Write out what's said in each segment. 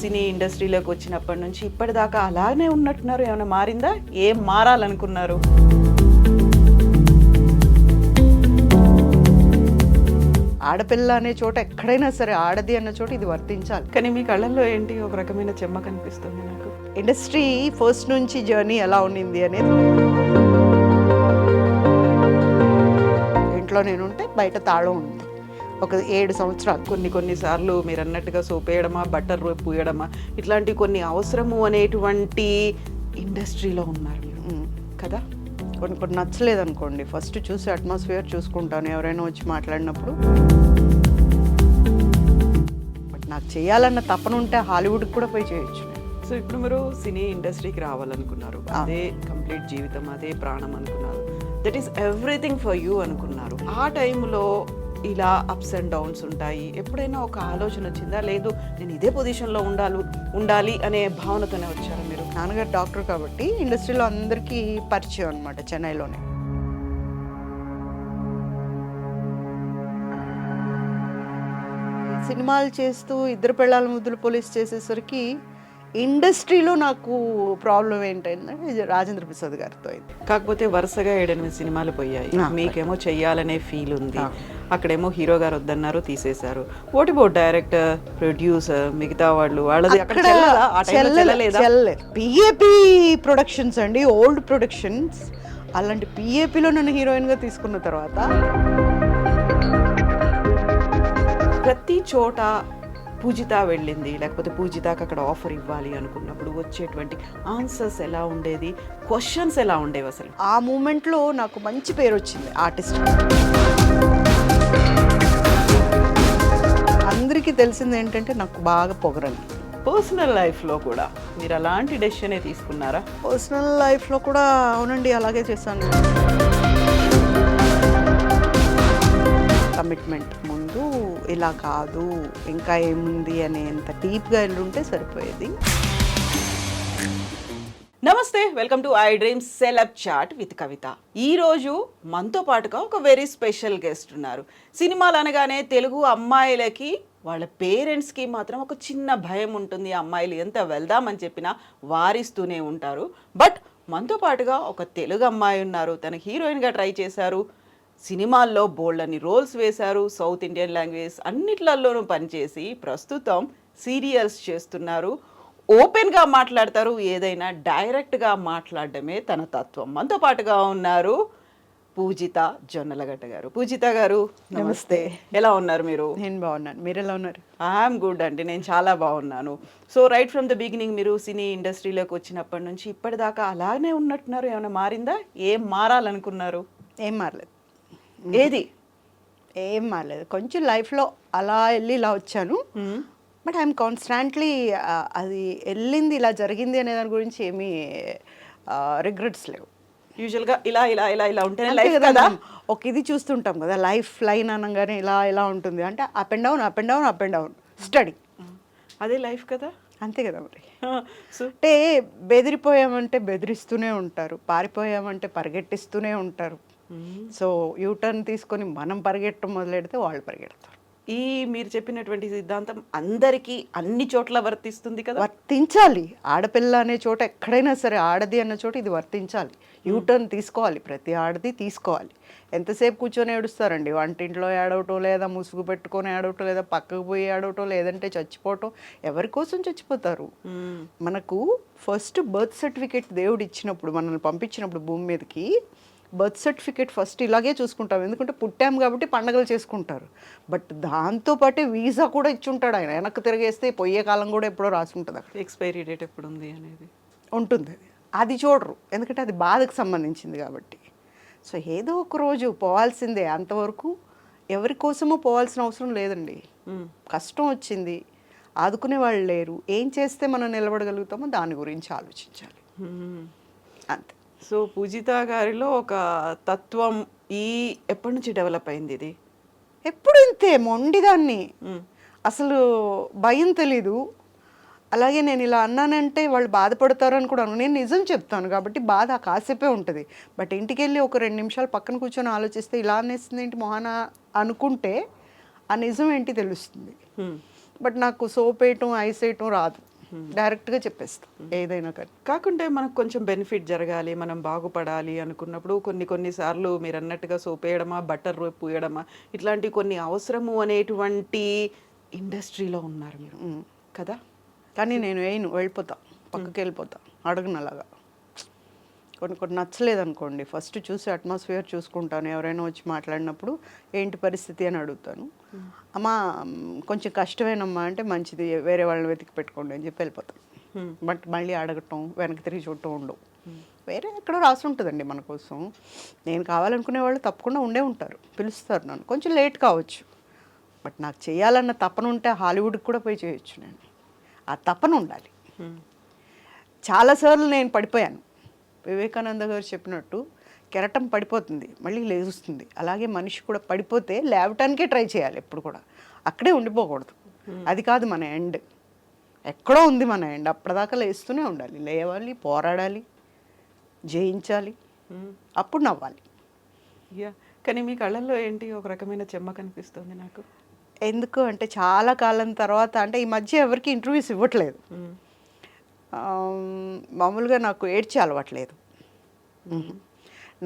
సినీ ఇండస్ట్రీలోకి వచ్చినప్పటి నుంచి ఇప్పటిదాకా అలానే ఉన్నట్టున్నారు, ఏమైనా మారిందా? ఏం మారాలనుకున్నారు? ఆడపిల్ల అనే చోట ఎక్కడైనా సరే ఆడది అన్న చోట ఇది వర్తించాలి. కానీ మీ కళ్ళల్లో ఏంటి ఒక రకమైన చెమ్మ కనిపిస్తుంది నాకు. ఇండస్ట్రీ ఫస్ట్ నుంచి జర్నీ ఎలా ఉండింది అనేది, ఇంట్లో నేనుంటే బయట తాళం ఉంది ఒక 7 సంవత్సరాలు. కొన్నిసార్లు మీరు అన్నట్టుగా సోపేయడమా, బట్టర్ పూయడమా, ఇట్లాంటి కొన్ని అవసరము అనేటువంటి ఇండస్ట్రీలో ఉన్నారు మీరు కదా. కొన్ని నచ్చలేదు అనుకోండి, ఫస్ట్ చూసి అట్మాస్ఫియర్ చూసుకుంటాను ఎవరైనా వచ్చి మాట్లాడినప్పుడు. బట్ నాకు చేయాలన్న తపన ఉంటే హాలీవుడ్కి కూడా పోయి చేయొచ్చు. సో ఇప్పుడు మీరు సినీ ఇండస్ట్రీకి రావాలనుకున్నారు, అదే కంప్లీట్ జీవితం, అదే ప్రాణం అనుకున్నారు, that is everything for you అనుకున్నారు. ఆ టైంలో ఇలా అప్స్ అండ్ డౌన్స్ ఉంటాయి. ఎప్పుడైనా ఒక ఆలోచన వచ్చిందా, లేదు నేను ఇదే పొజిషన్లో ఉండాలి అనే భావనతోనే వచ్చారా మీరు? నాన్నగారు డాక్టర్ కాబట్టి ఇండస్ట్రీలో అందరికీ పరిచయం అనమాట చెన్నైలోనే. సినిమాలు చేస్తూ ఇద్దరు పెళ్ళాల ముద్దులు పోలీస్ చేసేసరికి ఇండస్ట్రీలో నాకు ప్రాబ్లం ఏంటంటే రాజేంద్ర ప్రసాద్ గారితో అయింది. కాకపోతే వరుసగా 7-8 సినిమాలు పోయాయి, మీకేమో చెయ్యాలనే ఫీల్ ఉంది. అక్కడేమో హీరో గారు వద్దన్నారు, తీసేశారు. వాట్ అబౌట్ డైరెక్టర్, ప్రొడ్యూసర్, మిగతా వాళ్ళది పిఏపి ప్రొడక్షన్స్ అండి, ఓల్డ్ ప్రొడక్షన్స్. అలాంటి పిఏపిలో నన్ను హీరోయిన్గా తీసుకున్న తర్వాత ప్రతి చోట పూజిత వెళ్ళింది, లేకపోతే పూజితకు అక్కడ ఆఫర్ ఇవ్వాలి అనుకున్నప్పుడు వచ్చేటువంటి ఆన్సర్స్ ఎలా ఉండేది, క్వశ్చన్స్ ఎలా ఉండేవి అసలు? ఆ మూమెంట్లో నాకు మంచి పేరు వచ్చింది ఆర్టిస్ట్. అందరికీ తెలిసింది ఏంటంటే నాకు బాగా పొగరండి. పర్సనల్ లైఫ్లో కూడా మీరు అలాంటి డెసిషనే తీసుకున్నారా? పర్సనల్ లైఫ్లో కూడా అవునండి, అలాగే చేశాను. కమిట్మెంట్ ముందు ఇలా కాదు ఇంకా ఏముంది అనేంత డీప్గా వెళ్ళుంటే సరిపోయేది. నమస్తే, welcome to iDreams celeb chat with Kavitha. ఈరోజు మనతో పాటుగా ఒక వెరీ స్పెషల్ గెస్ట్ ఉన్నారు. సినిమాలు అనగానే తెలుగు అమ్మాయిలకి వాళ్ళ పేరెంట్స్కి మాత్రం ఒక చిన్న భయం ఉంటుంది. అమ్మాయిలు ఎంత వెళ్దామని చెప్పినా వారిస్తూనే ఉంటారు. బట్ మనతో పాటుగా ఒక తెలుగు అమ్మాయి ఉన్నారు, తన హీరోయిన్గా ట్రై చేశారు, సినిమాల్లో బోల్డని రోల్స్ వేశారు, సౌత్ ఇండియన్ లాంగ్వేజ్ అన్నిట్లలోనూ పనిచేసి ప్రస్తుతం సీరియల్స్ చేస్తున్నారు. ఓపెన్గా మాట్లాడతారు, ఏదైనా డైరెక్ట్గా మాట్లాడడమే తన తత్వం. మనతో పాటుగా ఉన్నారు పూజిత జొన్నలగడ్డ గారు. పూజిత గారు నమస్తే, ఎలా ఉన్నారు మీరు? నేను బాగున్నాను, మీరు ఎలా ఉన్నారు? ఐఎమ్ గుడ్ అండి, నేను చాలా బాగున్నాను. So right from the beginning మీరు సినీ ఇండస్ట్రీలోకి వచ్చినప్పటి నుంచి ఇప్పటిదాకా అలానే ఉన్నట్టున్నారు, ఏమైనా మారిందా? ఏం మారాలనుకున్నారు? ఏం మారలేదు. ఏది ఏం మారలేదు, కొంచెం లైఫ్లో అలా వెళ్ళి ఇలా వచ్చాను. బట్ ఐఎమ్ కాన్స్టాంట్లీ అది వెళ్ళింది ఇలా జరిగింది అనే దాని గురించి ఏమీ రిగ్రెట్స్ లేవు. యూజువల్గా ఇలా ఇలా ఇలా ఇలా ఉంటేనే లైఫ్ కదా. ఒక ఇది చూస్తుంటాం కదా, లైఫ్ లైన్ అనగానే ఇలా ఇలా ఉంటుంది అంటే up and down up and down up and down study, అదే లైఫ్ కదా. అంతే కదా మరి. అంటే బెదిరిపోయామంటే బెదిరిస్తూనే ఉంటారు, పారిపోయామంటే పరిగెట్టిస్తూనే ఉంటారు. సో యూటర్న్ తీసుకొని మనం పరిగెట్టడం మొదలెడితే వాళ్ళు పరిగెడతారు. ఈ మీరు చెప్పినటువంటి సిద్ధాంతం అందరికీ అన్ని చోట్ల వర్తిస్తుంది కదా. వర్తించాలి, ఆడపిల్ల అనే చోట ఎక్కడైనా సరే ఆడది అన్న చోట ఇది వర్తించాలి. యూటర్న్ తీసుకోవాలి, ప్రతి ఆడది తీసుకోవాలి. ఎంతసేపు కూర్చొని ఏడుస్తారండి, వంటింట్లో ఏడవటం, లేదా ముసుగు పెట్టుకొని ఏడవటం, లేదా పక్కకు పోయి ఏడవటం, లేదంటే చచ్చిపోవటం. ఎవరి కోసం చచ్చిపోతారు? మనకు ఫస్ట్ బర్త్ సర్టిఫికేట్ దేవుడు ఇచ్చినప్పుడు, మనల్ని పంపించినప్పుడు భూమి మీదకి బర్త్ సర్టిఫికేట్ ఫస్ట్ ఇలాగే చూసుకుంటాం, ఎందుకంటే పుట్టాం కాబట్టి పండగలు చేసుకుంటారు. బట్ దాంతోపాటే వీసా కూడా ఇచ్చుంటాడు ఆయన. వెనక్కి తిరిగేస్తే పోయే కాలం కూడా ఎప్పుడో రాసి ఉంటుంది అక్కడ, ఎక్స్పైరీ డేట్ ఎప్పుడు ఉంది అనేది ఉంటుంది. అది చూడరు, ఎందుకంటే అది బాధకు సంబంధించింది కాబట్టి. సో ఏదో ఒక రోజు పోవాల్సిందే, అంతవరకు ఎవరి కోసమో పోవాల్సిన అవసరం లేదండి. కష్టం వచ్చింది, ఆదుకునే వాళ్ళు లేరు, ఏం చేస్తే మనం నిలబడగలుగుతామో దాని గురించి ఆలోచించాలి, అంతే. సో పూజిత గారిలో ఒక తత్వం ఎప్పటి నుంచి డెవలప్ అయింది? ఇది ఎప్పుడు ఇంతే మొండిదాన్ని, అసలు భయం తెలీదు. అలాగే నేను ఇలా అన్నానంటే వాళ్ళు బాధపడతారు అని కూడా నేను నిజం చెప్తాను కాబట్టి బాధ కాసేపే ఉంటుంది. బట్ ఇంటికి వెళ్ళి ఒక 2 నిమిషాలు పక్కన కూర్చొని ఆలోచిస్తే ఇలా అనేస్తుంది ఏంటి మొహాన అనుకుంటే ఆ నిజం ఏంటి తెలుస్తుంది. బట్ నాకు సోప్ వేయటం ఐస్ వేయటం రాదు. డైరెక్ట్గా చెప్పేస్తాం ఏదైనా కానీ. కాకుంటే మనకు కొంచెం బెనిఫిట్ జరగాలి, మనం బాగుపడాలి అనుకున్నప్పుడు కొన్నిసార్లు మీరు అన్నట్టుగా సోప్ వేయడమా, బటర్ పూయడమా, ఇట్లాంటి కొన్ని అవసరము అనేటువంటి ఇండస్ట్రీలో ఉన్నారు మీరు కదా. కానీ నేను వేయను, వెళ్ళిపోతా, పక్కకి వెళ్ళిపోతా, అడగను అలాగా. కొన్ని నచ్చలేదు అనుకోండి, ఫస్ట్ చూసి అట్మాస్ఫియర్ చూసుకుంటాను. ఎవరైనా వచ్చి మాట్లాడినప్పుడు ఏంటి పరిస్థితి అని అడుగుతాను. అమ్మా కొంచెం కష్టమేనమ్మా అంటే మంచిది, వేరే వాళ్ళని వెతికి పెట్టుకోండి అని చెప్పి వెళ్ళిపోతాను. బట్ మళ్ళీ అడగటం, వెనక్కి తిరిగి చూడటం ఉండవు. వేరే ఎక్కడో రాసి ఉంటుందండి మన కోసం. నేను కావాలనుకునే వాళ్ళు తప్పకుండా ఉండే ఉంటారు, పిలుస్తారు నన్ను. కొంచెం లేట్ కావచ్చు, బట్ నాకు చేయాలన్న తపన ఉంటే హాలీవుడ్కి కూడా పోయి చేయొచ్చు నేను. ఆ తపన ఉండాలి. చాలాసార్లు నేను పడిపోయాను. వివేకానంద గారు చెప్పినట్టు కెరటం పడిపోతుంది, మళ్ళీ లేస్తుంది. అలాగే మనిషి కూడా పడిపోతే లేవటానికే ట్రై చేయాలి ఎప్పుడు కూడా, అక్కడే ఉండిపోకూడదు. అది కాదు మన ఎండ్, ఎక్కడో ఉంది మన ఎండ్. అప్పటిదాకా లేస్తూనే ఉండాలి, లేవాలి, పోరాడాలి, జయించాలి, అప్పుడు నవ్వాలి. యా, కానీ మీ కళ్ళల్లో ఏంటి ఒక రకమైన చెమ్మ కనిపిస్తుంది నాకు. ఎందుకు అంటే చాలా కాలం తర్వాత, అంటే ఈ మధ్య ఎవరికి ఇంటర్వ్యూస్ ఇవ్వట్లేదు. మామూలుగా నాకు ఏడ్చే అలవాట్లేదు.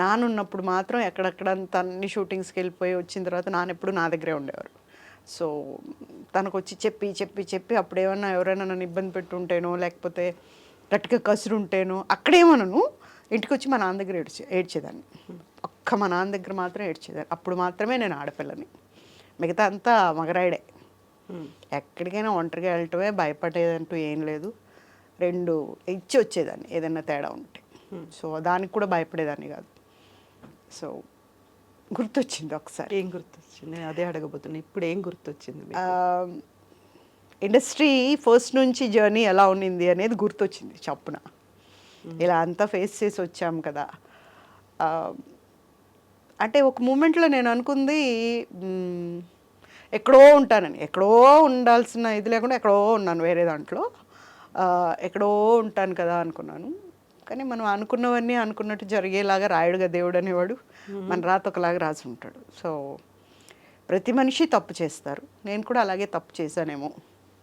నానున్నప్పుడు మాత్రం ఎక్కడెక్కడంత అన్ని షూటింగ్స్కి వెళ్ళిపోయి వచ్చిన తర్వాత నాన్నెప్పుడు నా దగ్గరే ఉండేవారు. సో తనకు వచ్చి చెప్పి చెప్పి చెప్పి అప్పుడు ఏమన్నా ఎవరైనా నన్ను ఇబ్బంది పెట్టుంటేనో, లేకపోతే గట్టిగా కసురుంటేనో అక్కడేమనను, ఇంటికి వచ్చి మా నాన్న దగ్గర ఏడ్చేదాన్ని. ఒక్క మా నాన్న దగ్గర మాత్రం ఏడ్చేదాన్ని. అప్పుడు మాత్రమే నేను ఆడపిల్లని, మిగతా అంతా మగరాయిడే. ఎక్కడికైనా ఒంటరిగా వెళ్ళటమే, భయపడేదంటూ ఏం లేదు. 2 ఇచ్చి వచ్చేదాన్ని ఏదైనా తేడా ఉంటే. సో దానికి కూడా భయపడేదాన్ని కాదు. సో గుర్తొచ్చింది ఒకసారి. ఏం గుర్తొచ్చింది? నేను అదే అడగబోతున్నా, ఇప్పుడు ఏం గుర్తొచ్చింది? ఇండస్ట్రీ ఫస్ట్ నుంచి జర్నీ ఎలా ఉన్నింది అనేది గుర్తొచ్చింది చప్పున. ఇలా అంతా ఫేస్ చేసి వచ్చాం కదా. అంటే ఒక మూమెంట్లో నేను అనుకుంది ఎక్కడో ఉంటానని. ఎక్కడో ఉండాల్సిన ఇది లేకుండా ఎక్కడో ఉన్నాను వేరే దాంట్లో. ఎక్కడో ఉంటాను కదా అనుకున్నాను. కానీ మనం అనుకున్నవన్నీ అనుకున్నట్టు జరిగేలాగా రాయుడుగా దేవుడు అనేవాడు. మన రాత ఒకలాగా రాసి ఉంటాడు. సో ప్రతి మనిషి తప్పు చేస్తారు. నేను కూడా అలాగే తప్పు చేశానేమో.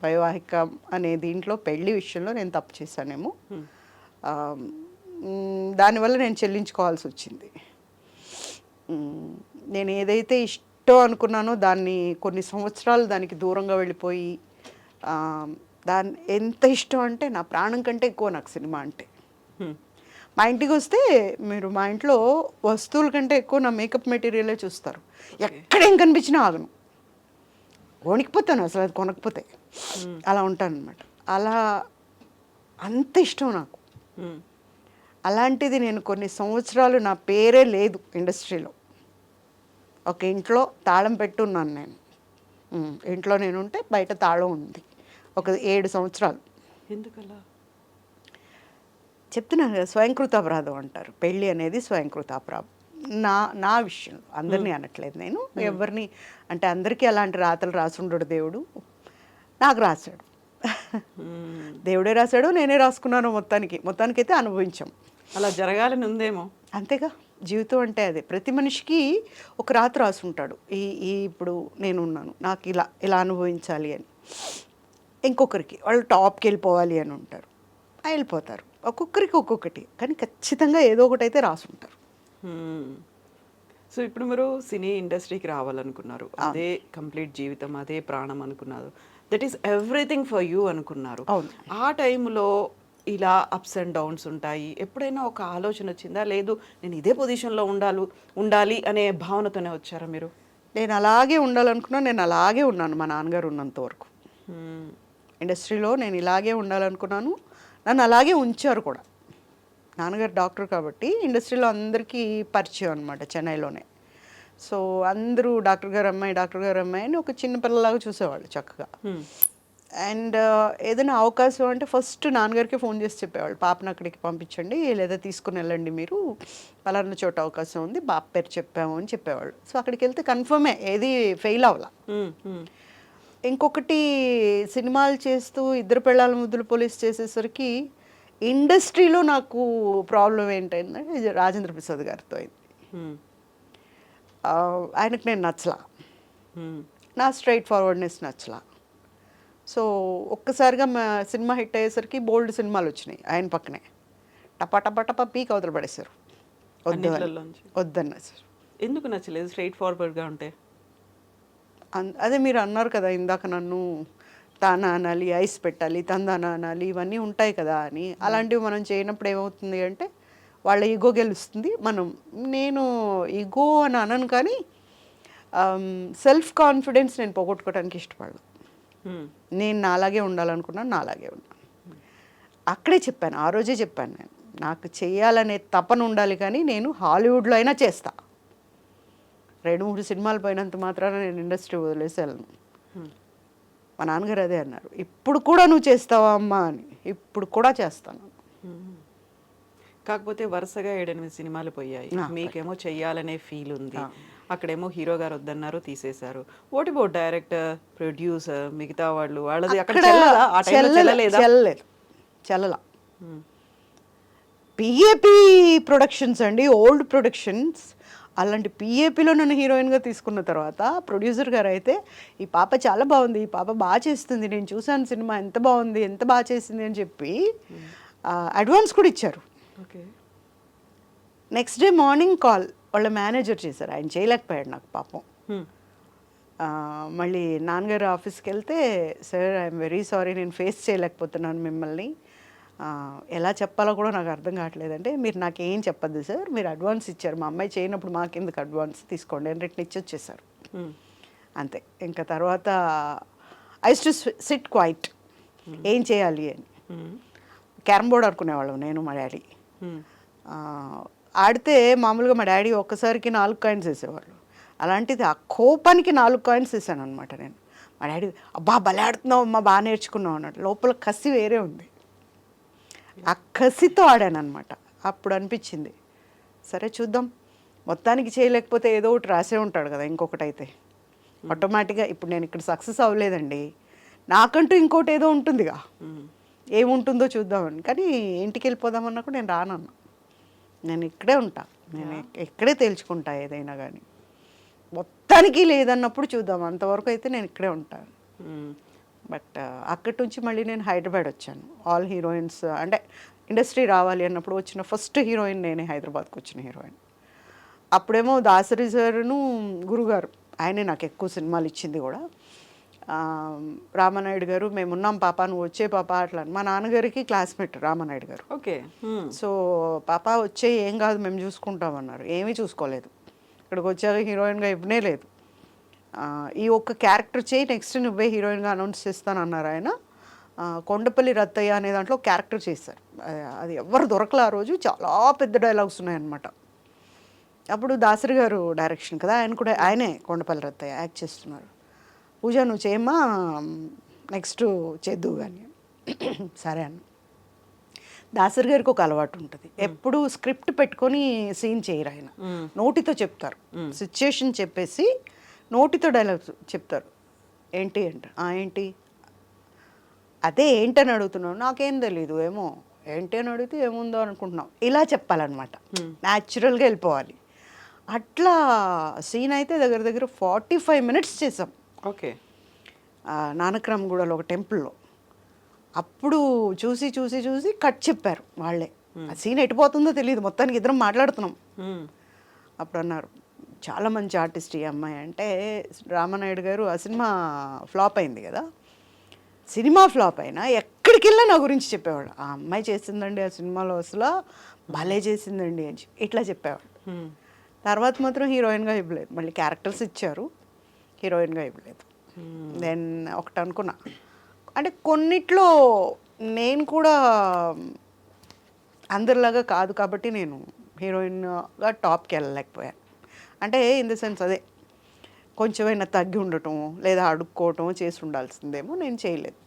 వైవాహికం అనే దీంట్లో పెళ్లి విషయంలో నేను తప్పు చేశానేమో. దానివల్ల నేను చెల్లించుకోవాల్సి వచ్చింది. నేను ఏదైతే ఇష్టం అనుకున్నానో దాన్ని కొన్ని సంవత్సరాలు దానికి దూరంగా వెళ్ళిపోయి, దాన్ని ఎంత ఇష్టం అంటే నా ప్రాణం కంటే ఎక్కువ నాకు సినిమా అంటే. మా ఇంటికి వస్తే మీరు మా ఇంట్లో వస్తువుల కంటే ఎక్కువ నా మేకప్ మెటీరియలే చూస్తారు. ఎక్కడేం కనిపించినా ఆగను, వణికిపోతాను అసలు అది కొనకపోతే. అలా ఉంటాను అనమాట. అలా అంత ఇష్టం నాకు. అలాంటిది నేను కొన్ని సంవత్సరాలు నా పేరే లేదు ఇండస్ట్రీలో. ఒక ఇంట్లో తాళం పెట్టున్నాను నేను. ఇంట్లో నేను ఉంటే బయట తాళం ఉంది ఒక 7 సంవత్సరాలు. ఎందుకలా? చెప్తున్నాను కదా, స్వయంకృత అపరాధం అంటారు. పెళ్ళి అనేది స్వయంకృత అపరాధం. నా విషయంలో, అందరినీ అనట్లేదు నేను, ఎవరిని అంటే అందరికీ అలాంటి రాతలు రాసుండడు దేవుడు, నాకు రాశాడు. దేవుడే రాశాడు, నేనే రాసుకున్నాను. మొత్తానికైతే అనుభవించాం. అలా జరగాలని ఉందేమో. అంతేగా జీవితం అంటే అదే. ప్రతి మనిషికి ఒక రాత రాసుంటాడు. ఇప్పుడు నేను ఉన్నాను, నాకు ఇలా అనుభవించాలి అని. ఇంకొకరికి వాళ్ళు టాప్కి వెళ్ళిపోవాలి అని ఉంటారు, వెళ్ళిపోతారు. ఒక్కొక్కరికి ఒక్కొక్కటి, కానీ ఖచ్చితంగా ఏదో ఒకటి అయితే రాసుంటారు. సో ఇప్పుడు మీరు సినీ ఇండస్ట్రీకి రావాలనుకున్నారు, అదే కంప్లీట్ జీవితం, అదే ప్రాణం అనుకున్నారు. That is everything for you అనుకున్నారు. ఆ టైంలో ఇలా అప్స్ అండ్ డౌన్స్ ఉంటాయి. ఎప్పుడైనా ఒక ఆలోచన వచ్చిందా, లేదు నేను ఇదే పొజిషన్లో ఉండాలి అనే భావనతోనే వచ్చారా మీరు? నేను అలాగే ఉండాలనుకున్నా, నేను అలాగే ఉన్నాను మా నాన్నగారు ఉన్నంత వరకు. ఇండస్ట్రీలో నేను ఇలాగే ఉండాలనుకున్నాను, నన్ను అలాగే ఉంచారు కూడా. నాన్నగారు డాక్టర్ కాబట్టి ఇండస్ట్రీలో అందరికీ పరిచయం అనమాట చెన్నైలోనే. సో అందరూ డాక్టర్ గారు అమ్మాయి అని ఒక చిన్న పిల్లలాగా చూసేవాళ్ళు చక్కగా. అండ్ ఏదైనా అవకాశం అంటే ఫస్ట్ నాన్నగారికి ఫోన్ చేసి చెప్పేవాళ్ళు, పాపను అక్కడికి పంపించండి లేదా తీసుకుని వెళ్ళండి, మీరు పలానా చోట అవకాశం ఉంది, బాప పేరు చెప్పాము అని చెప్పేవాళ్ళు. సో అక్కడికి వెళ్తే కన్ఫర్మే, ఏది ఫెయిల్ అవ్వాల. ఇంకొకటి, సినిమాలు చేస్తూ ఇద్దరు పెళ్ళాల ముద్దులు పోలీస్ చేసేసరికి ఇండస్ట్రీలో నాకు ప్రాబ్లం ఏంటంటే రాజేంద్ర ప్రసాద్ గారితో అయింది. ఆయనకు నేను నచ్చలా, నా స్ట్రైట్ ఫార్వర్డ్నెస్ నచ్చలా. సో ఒక్కసారిగా మా సినిమా హిట్ అయ్యేసరికి బోల్డ్ సినిమాలు వచ్చినాయి ఆయన పక్కనే. టపా టపా టపా పీక్ అవతల పడేశారు. వద్దు అని. అన్నిట్లలోంచి వద్దన్నారు సార్. ఎందుకు నచ్చలేదు? స్ట్రైట్ ఫార్వర్డ్గా ఉంటే. అదే మీరు అన్నారు కదా ఇందాక నన్ను తానా అనాలి, ఐస్ పెట్టాలి, తందానా అనాలి, ఇవన్నీ ఉంటాయి కదా అని. అలాంటివి మనం చేయనప్పుడు ఏమవుతుంది అంటే వాళ్ళ ఈగో గెలుస్తుంది. నేను ఈగో అని అనను కానీ సెల్ఫ్ కాన్ఫిడెన్స్ నేను పోగొట్టుకోవడానికి ఇష్టపడను. నేను నాలాగే ఉండాలనుకున్నాను, నాలాగే ఉన్నాను. అక్కడే చెప్పాను, ఆ రోజే చెప్పాను నేను, నాకు చేయాలనే తపన ఉండాలి కానీ నేను హాలీవుడ్లో అయినా చేస్తా. 2-3 సినిమాలు పోయినంత మాత్రాన నేను ఇండస్ట్రీ వదిలేసి వెళ్ళను. మా నాన్నగారు అదే అన్నారు, ఇప్పుడు కూడా నువ్వు చేస్తావా అమ్మా అని. ఇప్పుడు కూడా చేస్తాను. కాకపోతే వరుసగా 7-8 సినిమాలు పోయాయి, మీకేమో చెయ్యాలనే ఫీల్ ఉంది. అక్కడేమో హీరో గారు వద్దన్నారు, తీసేశారు. వాట్ అబౌట్ డైరెక్టర్, ప్రొడ్యూసర్, మిగతా వాళ్ళది అక్కడ చెల్లదా? ఆ టైంలో చెల్లలేదా? చెల్లలా. పిఏపి ప్రొడక్షన్స్ అండి, ఓల్డ్ ప్రొడక్షన్స్. అలాంటి పిఏపిలో నన్ను హీరోయిన్గా తీసుకున్న తర్వాత ప్రొడ్యూసర్ గారు అయితే ఈ పాప చాలా బాగుంది, ఈ పాప బాగా చేస్తుంది, నేను చూసాను సినిమా ఎంత బాగుంది, ఎంత బాగా చేసింది అని చెప్పి అడ్వాన్స్ కూడా ఇచ్చారు. Okay. Next day morning call వాళ్ళ మేనేజర్ చేశారు, ఆయన చేయలేకపోయాడు నాకు పాపం. మళ్ళీ నాన్నగారు ఆఫీస్కి వెళ్తే, సార్ ఐఎమ్ వెరీ సారీ, నేను ఫేస్ చేయలేకపోతున్నాను మిమ్మల్ని, ఎలా చెప్పాలో కూడా నాకు అర్థం కావట్లేదంటే, మీరు నాకు ఏం చెప్పద్దు సార్, మీరు అడ్వాన్స్ ఇచ్చారు, మా అమ్మాయి చేయనప్పుడు మాకెందుకు అడ్వాన్స్, తీసుకోండి అని రిటర్న్ ఇచ్చి వచ్చేసారు. అంతే. ఇంకా తర్వాత ఐ టు సిట్ క్వైట్, ఏం చేయాలి అని. క్యారమ్ బోర్డ్ ఆడుకునేవాళ్ళం నేను మా డాడీ. ఆడితే మామూలుగా మా డాడీ ఒక్కసారికి 4 కాయిన్స్ వేసేవాళ్ళు. అలాంటిది ఆ కోపానికి 4 కాయిన్స్ వేసాను అనమాట నేను. మా డాడీ అబ్బా భలే ఆడుతున్నావు అమ్మా, బాగా నేర్చుకున్నావు అన్నట్టు. లోపల కసి వేరే ఉంది, ఆ కసితో ఆడాను అనమాట. అప్పుడు అనిపించింది, సరే చూద్దాం, మొత్తానికి చేయలేకపోతే ఏదో ఒకటి రాసే ఉంటాడు కదా ఇంకొకటైతే. ఆటోమేటిక్గా ఇప్పుడు నేను ఇక్కడ సక్సెస్ అవ్వలేదండి, నాకంటూ ఇంకోటి ఏదో ఉంటుందిగా, ఏముంటుందో చూద్దామని. కానీ ఇంటికి వెళ్ళిపోదామన్నా కూడా నేను రానన్నా, నేను ఇక్కడే ఉంటా, నేను ఇక్కడే తేల్చుకుంటా ఏదైనా కానీ. మొత్తానికి లేదన్నప్పుడు చూద్దాం, అంతవరకు అయితే నేను ఇక్కడే ఉంటాను. బట్ అక్కడి నుంచి మళ్ళీ నేను హైదరాబాద్ వచ్చాను. ఆల్ హీరోయిన్స్ అంటే ఇండస్ట్రీ రావాలి అన్నప్పుడు వచ్చిన ఫస్ట్ హీరోయిన్ నేనే, హైదరాబాద్కి వచ్చిన హీరోయిన్. అప్పుడేమో దాసరి సారును గురుగారు, ఆయనే నాకు ఎక్కువ సినిమాలు ఇచ్చింది కూడా. రామానాయుడు గారు, మేమున్నాం పాప, నువ్వు వచ్చే పాప అట్లా. మా నాన్నగారికి క్లాస్మేట్ రామానాయుడు గారు. ఓకే. సో పాప వచ్చే, ఏం కాదు మేము చూసుకుంటామన్నారు. ఏమీ చూసుకోలేదు, ఇక్కడికి వచ్చాక హీరోయిన్గా ఇవ్వనే లేదు. ఈ ఒక్క క్యారెక్టర్ చేయి, నెక్స్ట్ నువ్వే హీరోయిన్గా అనౌన్స్ చేస్తానన్నారు ఆయన. కొండపల్లి రత్తయ్య అనే దాంట్లో క్యారెక్టర్ చేశారు, అది ఎవరు దొరకలే ఆ రోజు. చాలా పెద్ద డైలాగ్స్ ఉన్నాయన్నమాట. అప్పుడు దాసరి గారు డైరెక్షన్ కదా, ఆయనే కొండపల్లి రత్తయ్య యాక్ట్ చేస్తున్నారు. పూజ నువ్వు చేయమ్మా, నెక్స్ట్ చేద్దు కానీ. సరే అన్న. దాసరి గారికి ఒక అలవాటు ఉంటుంది, ఎప్పుడు స్క్రిప్ట్ పెట్టుకొని సీన్ చేయరు ఆయన, నోటితో చెప్తారు. సిచ్యుయేషన్ చెప్పేసి నోటితో డైలాగ్స్ చెప్తారు. ఏంటి అంట, ఏంటి అదే ఏంటని అడుగుతున్నావు, నాకేం తెలీదు, ఏమో ఏంటి అని అడిగితే ఏముందో అనుకుంటున్నావు, ఇలా చెప్పాలన్నమాట. న్యాచురల్గా వెళ్ళిపోవాలి. అట్లా సీన్ అయితే దగ్గర దగ్గర 45 minutes చేసాం. ఓకే. నానక్రామ్గూడలో ఒక టెంపుల్లో. అప్పుడు చూసి చూసి చూసి కట్ చెప్పారు వాళ్ళే. ఆ సీన్ ఎటుపోతుందో తెలియదు, మొత్తానికి ఇద్దరం మాట్లాడుతున్నాం. అప్పుడు అన్నారు, చాలా మంచి ఆర్టిస్ట్ ఈ అమ్మాయి అంటే. రామానాయుడు గారు ఆ సినిమా ఫ్లాప్ అయింది కదా, సినిమా ఫ్లాప్ అయినా ఎక్కడికి వెళ్ళా నా గురించి చెప్పేవాడు, ఆ అమ్మాయి చేసిందండి ఆ సినిమాలో, అసలు భలే చేసిందండి అని ఇట్లా చెప్పేవాడు. తర్వాత మాత్రం హీరోయిన్గా ఇవ్వలేదు, మళ్ళీ క్యారెక్టర్స్ ఇచ్చారు, హీరోయిన్గా ఇవ్వలేదు. దెన్ ఒకటి అనుకున్నా, అంటే కొన్నిట్లో నేను కూడా అందరిలాగా కాదు కాబట్టి నేను హీరోయిన్గా టాప్కి వెళ్ళలేకపోయాను. అంటే ఇన్ ద సెన్స్ అదే, కొంచెమైనా తగ్గి ఉండటం లేదా అడుక్కోవటం చేసి ఉండాల్సిందేమో, నేను చేయలేదు.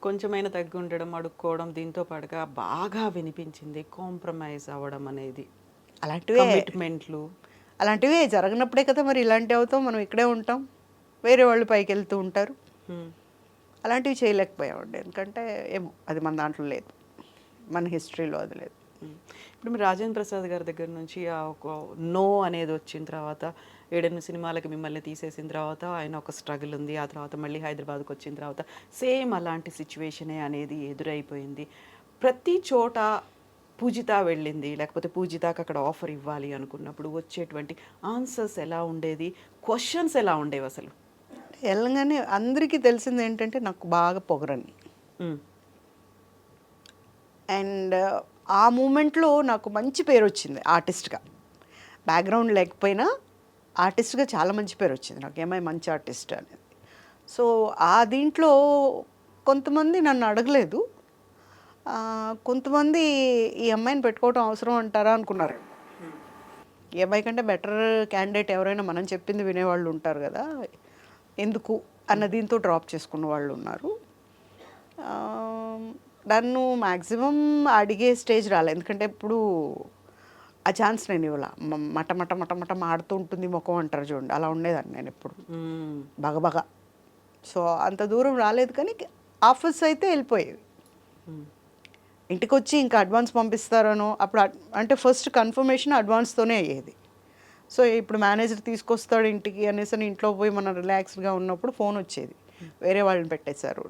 కొంచెమైనా తగ్గి ఉండడం, అడుక్కోవడం, దీంతో పాటుగా బాగా వినిపించింది కాంప్రమైజ్ అవ్వడం అనేది. కమిట్మెంట్లు అలాంటివి జరగనప్పుడే కదా మరి ఇలాంటివి అవుతాం. మనం ఇక్కడే ఉంటాం, వేరే వాళ్ళు పైకి వెళ్తూ ఉంటారు. అలాంటివి చేయలేకపోయామండి, ఎందుకంటే ఏమో అది మన దాంట్లో లేదు, మన హిస్టరీలో అది లేదు. ఇప్పుడు మీరు రాజేంద్ర ప్రసాద్ గారి దగ్గర నుంచి ఆ ఒక నో అనేది వచ్చిన తర్వాత 7 సినిమాలకి మిమ్మల్ని తీసేసిన తర్వాత ఆయన ఒక స్ట్రగుల్ ఉంది. ఆ తర్వాత మళ్ళీ హైదరాబాద్కి వచ్చిన తర్వాత సేమ్ అలాంటి సిచ్యువేషనే అనేది ఎదురైపోయింది. ప్రతి చోట పూజిత వెళ్ళింది, లేకపోతే పూజితకి అక్కడ ఆఫర్ ఇవ్వాలి అనుకున్నప్పుడు వచ్చేటువంటి ఆన్సర్స్ ఎలా ఉండేది, క్వశ్చన్స్ ఎలా ఉండేవి అసలు? వెళ్ళగానే అందరికీ తెలిసింది ఏంటంటే నాకు బాగా పొగరని. మ్మ్. అండ్ ఆ మూమెంట్లో నాకు మంచి పేరు వచ్చింది ఆర్టిస్ట్గా. బ్యాక్గ్రౌండ్ లేకపోయినా ఆర్టిస్ట్గా చాలా మంచి పేరు వచ్చింది నాకు, ఏమై మంచి ఆర్టిస్ట్ అనేది. సో ఆ దీంట్లో కొంతమంది నన్ను అడగలేదు, కొంతమంది ఈ అమ్మాయిని పెట్టుకోవడం అవసరం అంటారా అనుకున్నారు. ఈ అమ్మాయి కంటే బెటర్ క్యాండిడేట్ ఎవరైనా మనం చెప్పింది వినేవాళ్ళు ఉంటారు కదా, ఎందుకు అన్న దీంతో డ్రాప్ చేసుకున్న వాళ్ళు ఉన్నారు. ఆ, నన్ను మ్యాక్సిమం అడిగే స్టేజ్ రాలే, ఎందుకంటే ఇప్పుడు ఆ ఛాన్స్ నేను ఇవ్వాల. మట మట మట మట మాడుతూ ఉంటుంది ముఖం అంటారు చూడండి, అలా ఉండేదాన్ని నేను ఎప్పుడు మ్మ్. బగబగ. సో అంత దూరం రాలేదు, కానీ ఆఫర్స్ అయితే వెళ్ళిపోయేవి. మ్మ్. ఇంటికి వచ్చి ఇంకా అడ్వాన్స్ పంపిస్తారనో అప్పుడు అంటే ఫస్ట్ కన్ఫర్మేషన్ అడ్వాన్స్తోనే అయ్యేది. సో ఇప్పుడు మేనేజర్ తీసుకొస్తాడు ఇంటికి అనేసి అని ఇంట్లో పోయి మనం రిలాక్స్డ్గా ఉన్నప్పుడు ఫోన్ వచ్చేది, వేరే వాళ్ళని పెట్టేశారు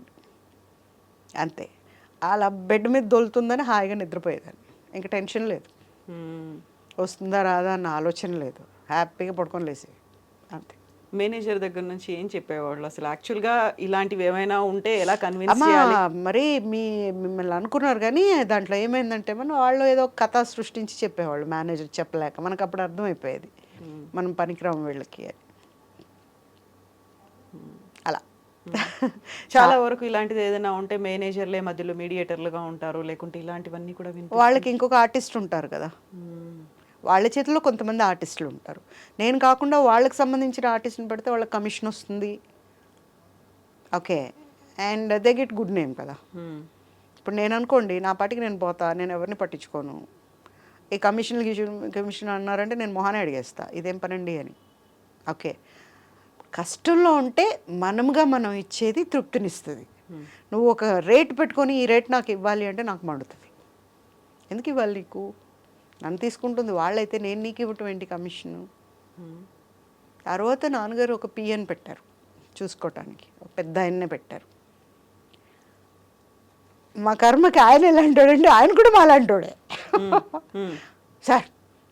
అంతే. అలా బెడ్ మీద దొలుతుందని హాయిగా నిద్రపోయేదాన్ని, ఇంకా టెన్షన్ లేదు, మ్మ్. వస్తుందా రాదా అన్న ఆలోచన లేదు, హ్యాపీగా పడుకొని లేసేది అంతే. మేనేజర్ దగ్గర నుంచి ఏం చెప్పేవాళ్ళు అసలు? యాక్చువల్గా ఇలాంటివి ఏమైనా ఉంటే ఎలా కన్విన్స్ అమ్మా చేయాలి? మరి మిమ్మల్ని అనుకున్నారు, కానీ దాంట్లో ఏమైందంటే మనం వాళ్ళు ఏదో కథ సృష్టించి చెప్పేవాళ్ళు, మేనేజర్ చెప్పలేక. మనకు అప్పుడు అర్థమైపోయేది మనం పనికిరాము వీళ్ళకి అని. అలా చాలా వరకు ఇలాంటిది ఏదైనా ఉంటే మేనేజర్లే మధ్యలో మీడియేటర్లుగా ఉంటారు, లేకుంటే ఇలాంటివన్నీ కూడా వాళ్ళకి ఇంకొక ఆర్టిస్ట్ ఉంటారు కదా, వాళ్ళ చేతిలో కొంతమంది ఆర్టిస్టులు ఉంటారు. నేను కాకుండా వాళ్ళకి సంబంధించిన ఆర్టిస్ట్ని పెడితే వాళ్ళకి కమిషన్ వస్తుంది, okay, and they get good name కదా. ఇప్పుడు నేను అనుకోండి నా పాటికి నేను పోతా, నేను ఎవరిని పట్టించుకోను. ఈ కమిషన్ అన్నారంటే నేను మొహానే అడిగేస్తా, ఇదేం పనండి అని. ఓకే, కష్టంలో ఉంటే మనముగా మనం ఇచ్చేది తృప్తినిస్తుంది. నువ్వు ఒక రేట్ పెట్టుకొని ఈ రేట్ నాకు ఇవ్వాలి అంటే నాకు మండుతుంది. ఎందుకు ఇవ్వాలి నీకు? నన్ను తీసుకుంటుంది వాళ్ళైతే నేను నీకు ఇవ్వటం ఏంటి కమిషను? తర్వాత నాన్నగారు ఒక పిఎన్ పెట్టారు చూసుకోవటానికి, ఒక పెద్ద ఆయన్నే పెట్టారు. మా కర్మకి ఆయన ఎలా అంటాడంటే ఆయన కూడా మా అలాంటోడే. సార్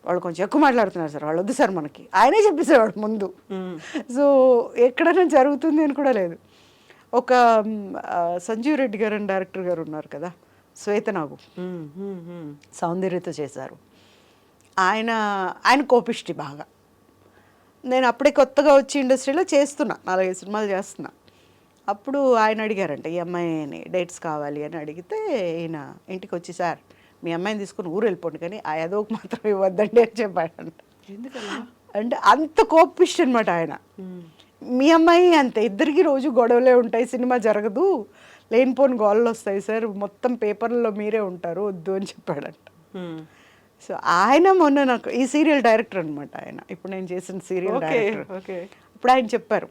వాళ్ళు కొంచెం ఎక్కువ మాట్లాడుతున్నారు సార్, వాళ్ళు వద్దు సార్ మనకి, ఆయనే చెప్పేసేవాడు ముందు. సో ఎక్కడైనా జరుగుతుంది అని కూడా లేదు. ఒక సంజీవ్ రెడ్డి గారు అని డైరెక్టర్ గారు ఉన్నారు కదా, శ్వేతనాగు, సౌందర్యతో చేశారు. ఆయన కోపిష్టి బాగా. నేను అప్పుడే కొత్తగా వచ్చి ఇండస్ట్రీలో చేస్తున్నా, 4-5 సినిమాలు చేస్తున్నా. అప్పుడు ఆయన అడిగారంట ఈ అమ్మాయిని డేట్స్ కావాలి అని అడిగితే ఈయన ఇంటికి వచ్చి, సార్ మీ అమ్మాయిని తీసుకుని ఊరు వెళ్ళిపోండి కానీ ఆ ఏదోకి మాత్రం ఇవ్వద్దండి అని చెప్పాడంట. అంటే అంత కోపిష్టి అనమాట ఆయన. మీ అమ్మాయి అంతే, ఇద్దరికి రోజు గొడవలే ఉంటాయి, సినిమా జరగదు, లేనిపోని గోళ్ళు వస్తాయి సార్, మొత్తం పేపర్లలో మీరే ఉంటారు, వద్దు అని చెప్పాడంట. సో ఆయన మొన్న నాకు ఈ సీరియల్ డైరెక్టర్ అనమాట ఆయన, ఇప్పుడు నేను చేసిన సీరియల్ డైరెక్టర్. ఇప్పుడు ఆయన చెప్పారు,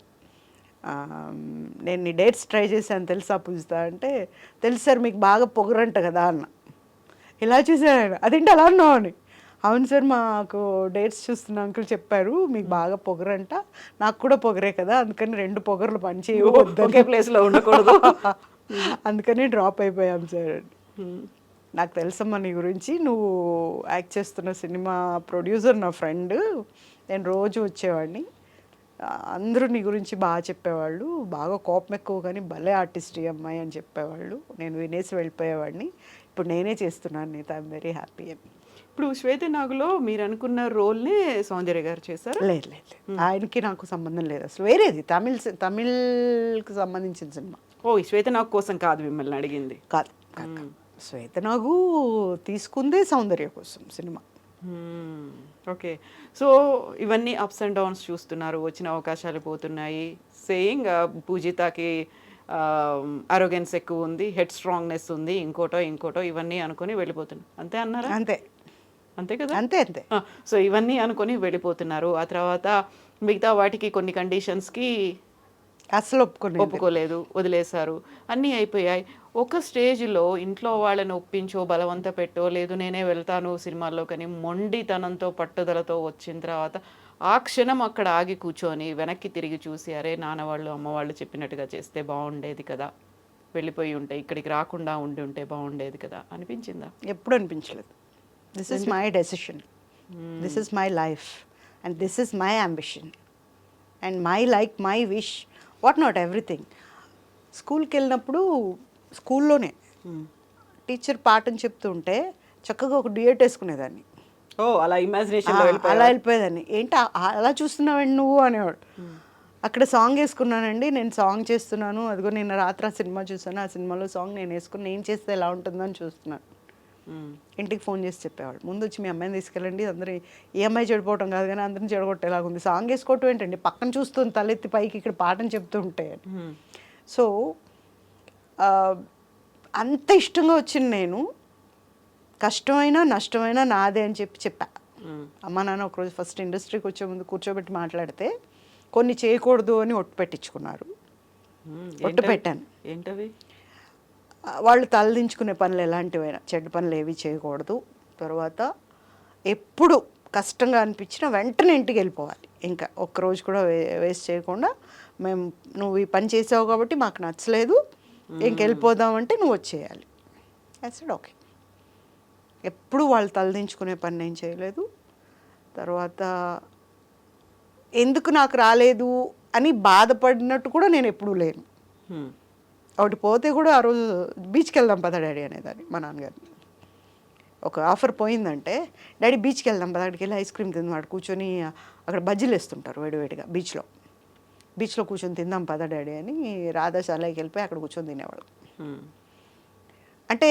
నేను నీ డేట్స్ ట్రై చేశాను తెలుసా పూజిత అంటే, తెలుసు సార్ మీకు బాగా పొగరంట కదా అన్న. ఇలా చూసాను ఆయన, అదేంటి అలా అన్నావు అని. అవును సార్ మాకు డేట్స్ చూస్తున్న అంకుల్ చెప్పారు మీకు బాగా పొగరంట, నాకు కూడా పొగరే కదా, అందుకని 2 పొగర్లు పనిచేయవద్దు, ఒకే ప్లేస్లో ఉండకూడదు, అందుకని డ్రాప్ అయిపోయాం సార్. నాకు తెలుసమ్మా నీ గురించి, నువ్వు యాక్ట్ చేస్తున్న సినిమా ప్రొడ్యూసర్ నా ఫ్రెండ్, నేను రోజు వచ్చేవాడిని, అందరూ నీ గురించి బాగా చెప్పేవాళ్ళు, బాగా కోపం ఎక్కువ కానీ భలే ఆర్టిస్ట్ ఈ అమ్మాయి అని చెప్పేవాళ్ళు, నేను వినేసి వెళ్ళిపోయేవాడిని, ఇప్పుడు నేనే చేస్తున్నాను నీతో, ఐఎమ్ వెరీ హ్యాపీ అని. ఇప్పుడు శ్వేతనాగులో మీరు అనుకున్న రోల్నే సౌందర్య గారు చేశారు? లేదు లేదు, ఆయనకి నాకు సంబంధం లేదు అసలు, వేరేది తమిళ్కి సంబంధించిన సినిమా. ఓ, ఈ శ్వేతనాగు కోసం కాదు మిమ్మల్ని అడిగింది? కాదు, శ్వేతనాగు తీసుకుందే సౌందర్య కోసం సినిమా. ఓకే, సో ఇవన్నీ అప్స్ అండ్ డౌన్స్ చూస్తున్నారు, వచ్చిన అవకాశాలు పోతున్నాయి. సేయింగ్ పూజితకి అరోగెన్స్ ఎక్కువ ఉంది, హెడ్ స్ట్రాంగ్నెస్ ఉంది, ఇంకోటో ఇవన్నీ అనుకొని వెళ్ళిపోతున్నారు, అంతే అన్నారా? అంతే కదా, అంతే. సో ఇవన్నీ అనుకొని వెళ్ళిపోతున్నారు. ఆ తర్వాత మిగతా వాటికి కొన్ని కండిషన్స్కి అసలు ఒప్పుకోలేదు, వదిలేశారు, అన్నీ అయిపోయాయి. ఒక స్టేజ్లో ఇంట్లో వాళ్ళని ఒప్పించో బలవంత పెట్టో, లేదు నేనే వెళ్తాను సినిమాల్లో కానీ మొండితనంతో పట్టుదలతో వచ్చిన తర్వాత ఆ క్షణం అక్కడ ఆగి కూర్చొని వెనక్కి తిరిగి చూసి అరే నాన్న వాళ్ళు అమ్మ వాళ్ళు చెప్పినట్టుగా చేస్తే బాగుండేది కదా, వెళ్ళిపోయి ఉంటే ఇక్కడికి రాకుండా ఉండి ఉంటే బాగుండేది కదా అనిపించిందా? ఎప్పుడు అనిపించలేదు. This is my decision, this is my life and this is my ambition and my like my wish what not everything. స్కూల్కి వెళ్ళినప్పుడు స్కూల్లోనే టీచర్ పాఠం చెప్తుంటే చక్కగా ఒక డ్యూయట్ వేసుకునేదాన్ని. ఓ అలా ఇమాజినేషన్ అలా వెళ్ళిపోయేదాన్ని. ఏంటి అలా చూస్తున్నావండి నువ్వు అనేవాడు. అక్కడ సాంగ్ వేసుకున్నానండి, నేను సాంగ్ చేస్తున్నాను, అదిగో నిన్న రాత్రి ఆ సినిమా చూసాను, ఆ సినిమాలో సాంగ్ నేను వేసుకుని నేను చేస్తే ఎలా ఉంటుందని చూస్తున్నాను. ఇంటికి ఫోన్ చేసి చెప్పేవాడు, ముందు వచ్చి మీ అమ్మాయిని తీసుకెళ్ళండి, అందరూ ఈ అమ్మాయి చెడిపోవటం కాదు కానీ అందరిని చెడగొట్టేలాగా ఉంది, సాంగ్ వేసుకోవటం ఏంటండి, పక్కన చూస్తుంది తలెత్తి పైకి ఇక్కడ పాఠం చెప్తుంటే. సో అంత ఇష్టంగా వచ్చింది నేను, కష్టమైనా నష్టమైనా నాదే అని చెప్పా. అమ్మ నాన్న ఒకరోజు ఫస్ట్ ఇండస్ట్రీకి వచ్చే ముందు కూర్చోబెట్టి మాట్లాడితే కొన్ని చేయకూడదు అని ఒట్టు పెట్టించుకున్నారు. ఒట్టు పెట్టాను. ఏంటవి? వాళ్ళు తలదించుకునే పనులు ఎలాంటివైనా, చెడ్డ పనులు ఏవి చేయకూడదు, తర్వాత ఎప్పుడు కష్టంగా అనిపించినా వెంటనే ఇంటికి వెళ్ళిపోవాలి, ఇంకా ఒక్కరోజు కూడా వేస్ట్ చేయకుండా, మేము నువ్వు ఈ పని చేసావు కాబట్టి మాకు నచ్చలేదు, ఇంకెళ్ళిపోదామంటే నువ్వు వచ్చేయాలి. Actual okay. ఎప్పుడు వాళ్ళు తలదించుకునే పని నేను చేయలేదు. తర్వాత ఎందుకు నాకు రాలేదు అని బాధపడినట్టు కూడా నేను ఎప్పుడూ లేను. ఒకటి పోతే కూడా ఆ రోజు బీచ్కి వెళ్దాం పద డాడీ అనేదాన్ని మా నాన్నగారిని. ఒక ఆఫర్ పోయిందంటే డాడీ బీచ్కి వెళ్దాం పద, అక్కడికి వెళ్ళి ఐస్ క్రీమ్ తిందాం, అక్కడ కూర్చొని అక్కడ బజ్జీలు వేస్తుంటారు వేడివేడిగా బీచ్లో కూర్చొని తిందాం పద డాడీ అని రాధాశాలకి వెళ్ళిపోయి అక్కడ కూర్చొని తినేవాళ్ళు. అంటే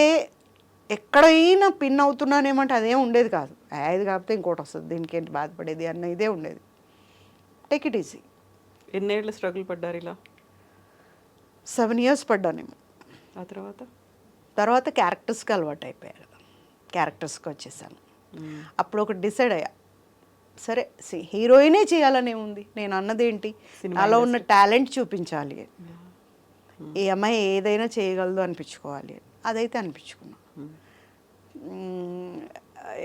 ఎక్కడైనా పిన్ అవుతున్నానేమంటే అదేం ఉండేది కాదు, ఇది కాకపోతే ఇంకోటి వస్తుంది, దీనికి ఏంటి బాధపడేది అన్న ఇదే ఉండేది. Take it easy. ఎన్నేళ్ళు స్ట్రగుల్ పడ్డారు ఇలా? 7 years పడ్డానేమో. ఆ తర్వాత క్యారెక్టర్స్కి అలవాటు అయిపోయారు కదా, క్యారెక్టర్స్కి వచ్చేసాను. అప్పుడు ఒకటి డిసైడ్ అయ్యా, సరే హీరోయినే చేయాలనే ఉంది, నేను అన్నదేంటి అలా ఉన్న టాలెంట్ చూపించాలి, ఈ అమ్మాయి ఏదైనా చేయగలదు అనిపించుకోవాలి, అదైతే అనిపించుకున్నా.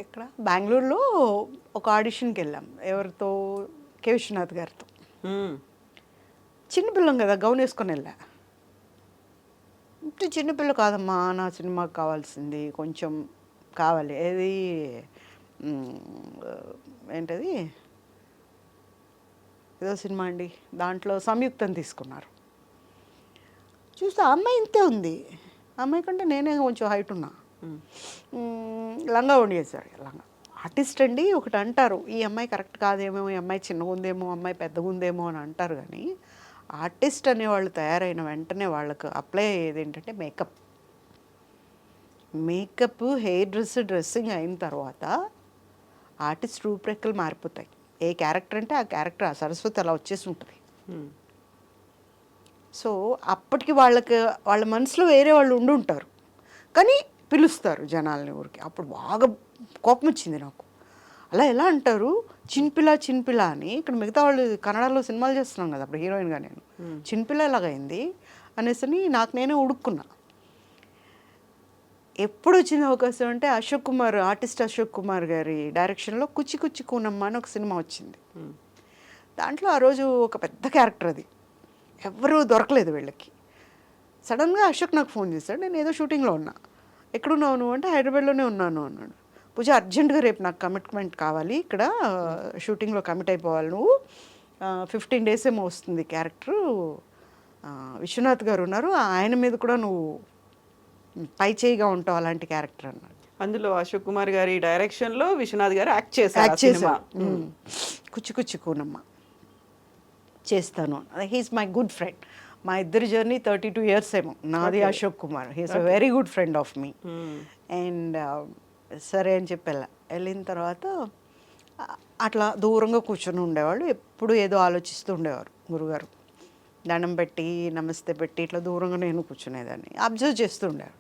ఇక్కడ బెంగళూరులో ఒక ఆడిషన్కి వెళ్ళాం, ఎవరితో, కె విశ్వనాథ్ గారితో. చిన్నపిల్లం కదా, గౌన్ వేసుకొని వెళ్ళా. చిన్నపిల్ల కాదమ్మా, నా సినిమాకి కావాల్సింది కొంచెం కావాలి, ఏది ఏంటది ఏదో సినిమా అండి, దాంట్లో సంయుక్తం తీసుకున్నారు. చూస్తే ఆ అమ్మాయి ఇంతే ఉంది, ఆ అమ్మాయి కంటే నేనే కొంచెం హైట్ ఉన్నా. లంగా వండేసారు. లంగా ఆర్టిస్ట్ అండి ఒకటి అంటారు, ఈ అమ్మాయి కరెక్ట్ కాదేమో, ఈ అమ్మాయి చిన్నగా ఉందేమో, అమ్మాయి పెద్దగా ఉందేమో అని అంటారు, కానీ ఆర్టిస్ట్ అనేవాళ్ళు తయారైన వెంటనే వాళ్ళకు అప్లై అయ్యేది ఏంటంటే మేకప్, హెయిర్ డ్రెస్సింగ్ అయిన తర్వాత ఆర్టిస్ట్ రూపురేఖలు మారిపోతాయి. ఏ క్యారెక్టర్ అంటే ఆ క్యారెక్టర్, ఆ సరస్వతి అలా వచ్చేసి ఉంటుంది. సో అప్పటికి వాళ్ళ మనసులో వేరే వాళ్ళు ఉండుంటారు, కానీ పిలుస్తారు జనాల్ని ఊరికి. అప్పుడు బాగా కోపం వచ్చింది నాకు, అలా ఎలా అంటారు చిన్పిల్ల అని. ఇక్కడ మిగతా వాళ్ళు కన్నడలో సినిమాలు చేస్తున్నాం కదా అప్పుడు హీరోయిన్గా, నేను చిన్పిల్ల ఎలాగైంది అనేసి నాకు నేనే ఉడుక్కున్నా. ఎప్పుడు వచ్చింది అవకాశం అంటే ఆర్టిస్ట్ అశోక్ కుమార్ గారి డైరెక్షన్లో కుచి కుచి కూనమ్మ అని ఒక సినిమా వచ్చింది. దాంట్లో ఆ రోజు ఒక పెద్ద క్యారెక్టర్, అది ఎవరు దొరకలేదు వీళ్ళకి. సడన్గా అశోక్ నాకు ఫోన్ చేశాడు, నేను ఏదో షూటింగ్లో ఉన్నా, ఎక్కడున్నావు నువ్వు అంటే హైదరాబాద్లోనే ఉన్నాను అన్నాడు. పూజ అర్జెంటుగా రేపు నాకు కమిట్మెంట్ కావాలి, ఇక్కడ షూటింగ్లో కమిట్ అయిపోవాలి నువ్వు, 15 days ఏమో వస్తుంది క్యారెక్టరు, విశ్వనాథ్ గారు ఉన్నారు, ఆయన మీద కూడా నువ్వు పై చేయిగా ఉంటావు అలాంటి క్యారెక్టర్ అన్నాడు. అందులో అశోక్ కుమార్ గారి డైరెక్షన్లో విశ్వనాథ్ గారు యాక్ట్ చేశారు. కుచి కుచి కూనమ్మ చేస్తాను. He's my good friend. మా ఇద్దరి జర్నీ 32 years ఏమో, నాది Ashok Kumar. He's a very good friend of me. And సరే అని చెప్పి వెళ్ళిన తర్వాత అట్లా దూరంగా కూర్చొని ఉండేవాళ్ళు, ఎప్పుడు ఏదో ఆలోచిస్తూ ఉండేవారు గురుగారు. దండం పెట్టి నమస్తే పెట్టి ఇట్లా దూరంగా నేను కూర్చునేదాన్ని, అబ్జర్వ్ చేస్తూ ఉండేవారు.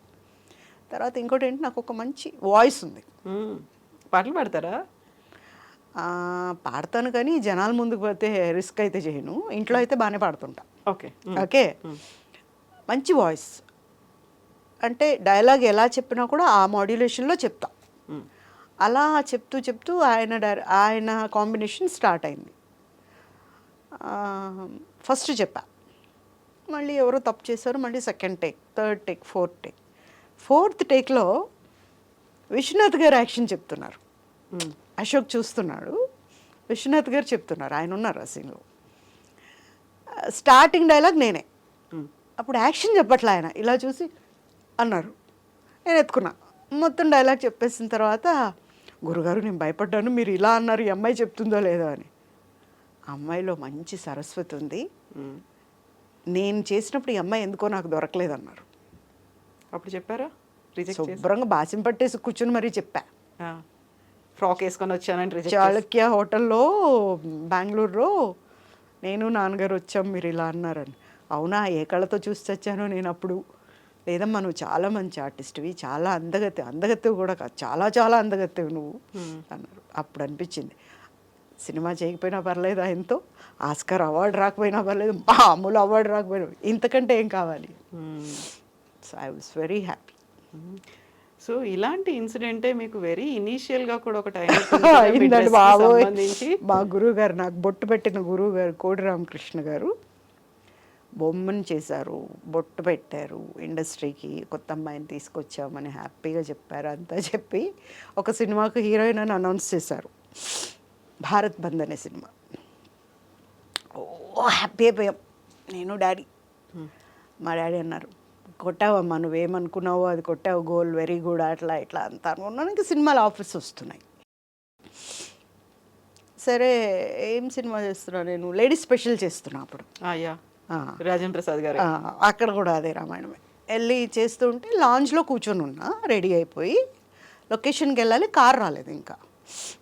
తర్వాత ఇంకోటి ఏంటి, నాకు ఒక మంచి వాయిస్ ఉంది. పాటలు పాడతారా? పాడతాను, కానీ జనాల ముందుకు పోతే రిస్క్ అయితే చేయను, ఇంట్లో అయితే బాగానే పాడుతుంటా. ఓకే, మంచి వాయిస్ అంటే డైలాగ్ ఎలా చెప్పినా కూడా ఆ మాడ్యులేషన్లో చెప్తా. అలా చెప్తూ చెప్తూ ఆయన కాంబినేషన్ స్టార్ట్ అయింది. ఫస్ట్ చెప్పా, మళ్ళీ ఎవరో తప్పు చేశారు, మళ్ళీ second take, third take, fourth టేక్లో విశ్వనాథ్ గారు యాక్షన్ చెప్తున్నారు. అశోక్ చూస్తున్నాడు, విశ్వనాథ్ గారు చెప్తున్నారు, ఆయన ఉన్నారు ఆ సీన్లో. స్టార్టింగ్ డైలాగ్ నేనే, అప్పుడు యాక్షన్ చెప్పట్లే, ఆయన ఇలా చూసి అన్నారు, నేను ఎత్తుకున్నా. మొత్తం డైలాగ్ చెప్పేసిన తర్వాత, గురుగారు నేను భయపడ్డాను, మీరు ఇలా అన్నారు, ఈ అమ్మాయి చెప్తుందో లేదో అని. అమ్మాయిలో మంచి సరస్వతి ఉంది, నేను చేసినప్పుడు ఈ అమ్మాయి ఎందుకో నాకు దొరకలేదన్నారు. అప్పుడు చెప్పారా? శుభ్రంగా బాసిం పట్టేసి కూర్చుని మరీ చెప్పా. ఫ్రాక్ వేసుకొని వచ్చానంటే చాళుక్య హోటల్లో బెంగళూరులో నేను నాన్నగారు వచ్చాం, మీరు ఇలా అన్నారని. అవునా, ఏ కళతో చూసి వచ్చానో నేను అప్పుడు. లేదమ్మా నువ్వు చాలా మంచి ఆర్టిస్ట్వి, చాలా అందగత్తెవి కూడా కాదు, చాలా చాలా అందగత్తెవి నువ్వు అన్నారు. అప్పుడు అనిపించింది, సినిమా చేయకపోయినా పర్లేదు, ఆయనతో ఆస్కార్ అవార్డు రాకపోయినా పర్లేదు, మామూలు అవార్డు రాకపోయినా, ఇంతకంటే ఏం కావాలి. So I was very happy. So ఇలాంటి ఇన్సిడెంటే మీకు వెరీ ఇనీషియల్గా కూడా ఒకటి అయిందండి బాబోయ్. సంబంధించి మా గురువు గారు, నాకు బొట్టు పెట్టిన గురువు గారు కోడి రామకృష్ణ గారు బొమ్మను చేశారు, బొట్టు పెట్టారు, ఇండస్ట్రీకి కొత్త అమ్మాయిని తీసుకొచ్చామని హ్యాపీగా చెప్పారు. అంతా చెప్పి ఒక సినిమాకు హీరోయిన్ అని అనౌన్స్ చేశారు, భారత్ బంద్ అనే సినిమా. ఓ హ్యాపీ అయిపోయాం నేను డాడీ. మా డాడీ అన్నారు, కొట్టావమ్మా, నువ్వేమనుకున్నావో అది కొట్టావు, గోల్, వెరీ గుడ్, అట్లా ఇట్లా అంతా అనుకున్నాను. ఇంకా సినిమాలు ఆఫర్స్ వస్తున్నాయి. సరే ఏం సినిమా చేస్తున్నా, నేను లేడీస్ స్పెషల్ చేస్తున్నా అప్పుడు, రాజేంద్ర ప్రసాద్ గారు. అక్కడ కూడా అదే రామాయణమే. వెళ్ళి చేస్తుంటే లాంజ్లో కూర్చొని ఉన్నా, రెడీ అయిపోయి లొకేషన్కి వెళ్ళాలి, కార్ రాలేదు ఇంకా.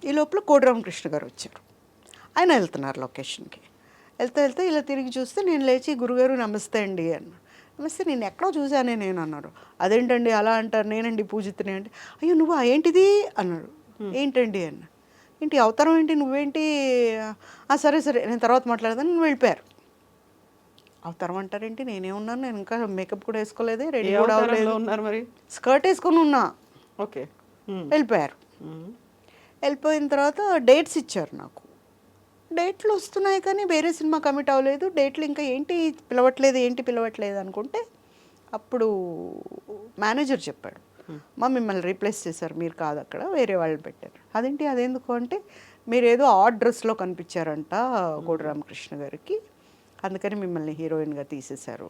ఈ లోపల కోడి రామకృష్ణ గారు వచ్చారు, ఆయన వెళ్తున్నారు లొకేషన్కి. వెళ్తే ఇలా తిరిగి చూస్తే నేను లేచి, గురుగారు నమస్తే అండి అన్న. నమస్తే, నేను ఎక్కడో చూశానే నేను అన్నారు. అదేంటండి అలా అంటారు, నేనండి పూజితుని అంటే. అయ్యో నువ్వు ఏంటిది అన్నాడు. ఏంటండి అన్న. ఏంటి అవతారం ఏంటి, నువ్వేంటి, సరే సరే నేను తర్వాత మాట్లాడదాను, నువ్వు వెళ్ళిపోయారు. అవతారం అంటారేంటి, నేనేమున్నాను, నేను ఇంకా మేకప్ కూడా వేసుకోలేదే, రెడీ కూడా అవ్వలేదు, ఉన్నారు మరి, స్కర్ట్ వేసుకొని ఉన్నా. ఓకే, వెళ్ళిపోయారు. వెళ్ళిపోయిన తర్వాత డేట్స్ ఇచ్చారు నాకు. డేట్లు వస్తున్నాయి కానీ వేరే సినిమా కమిట్ అవ్వలేదు, డేట్లు ఇంకా ఏంటి పిలవట్లేదు అనుకుంటే అప్పుడు మేనేజర్ చెప్పాడు, మా మిమ్మల్ని రీప్లేస్ చేశారు, మీరు కాదు అక్కడ వేరే వాళ్ళు పెట్టారు. అదేంటి, అదెందుకు అంటే, మీరు ఏదో ఆడ్ డ్రెస్లో కనిపించారంట కోడి రామకృష్ణ గారికి, అందుకని మిమ్మల్ని హీరోయిన్గా తీసేశారు.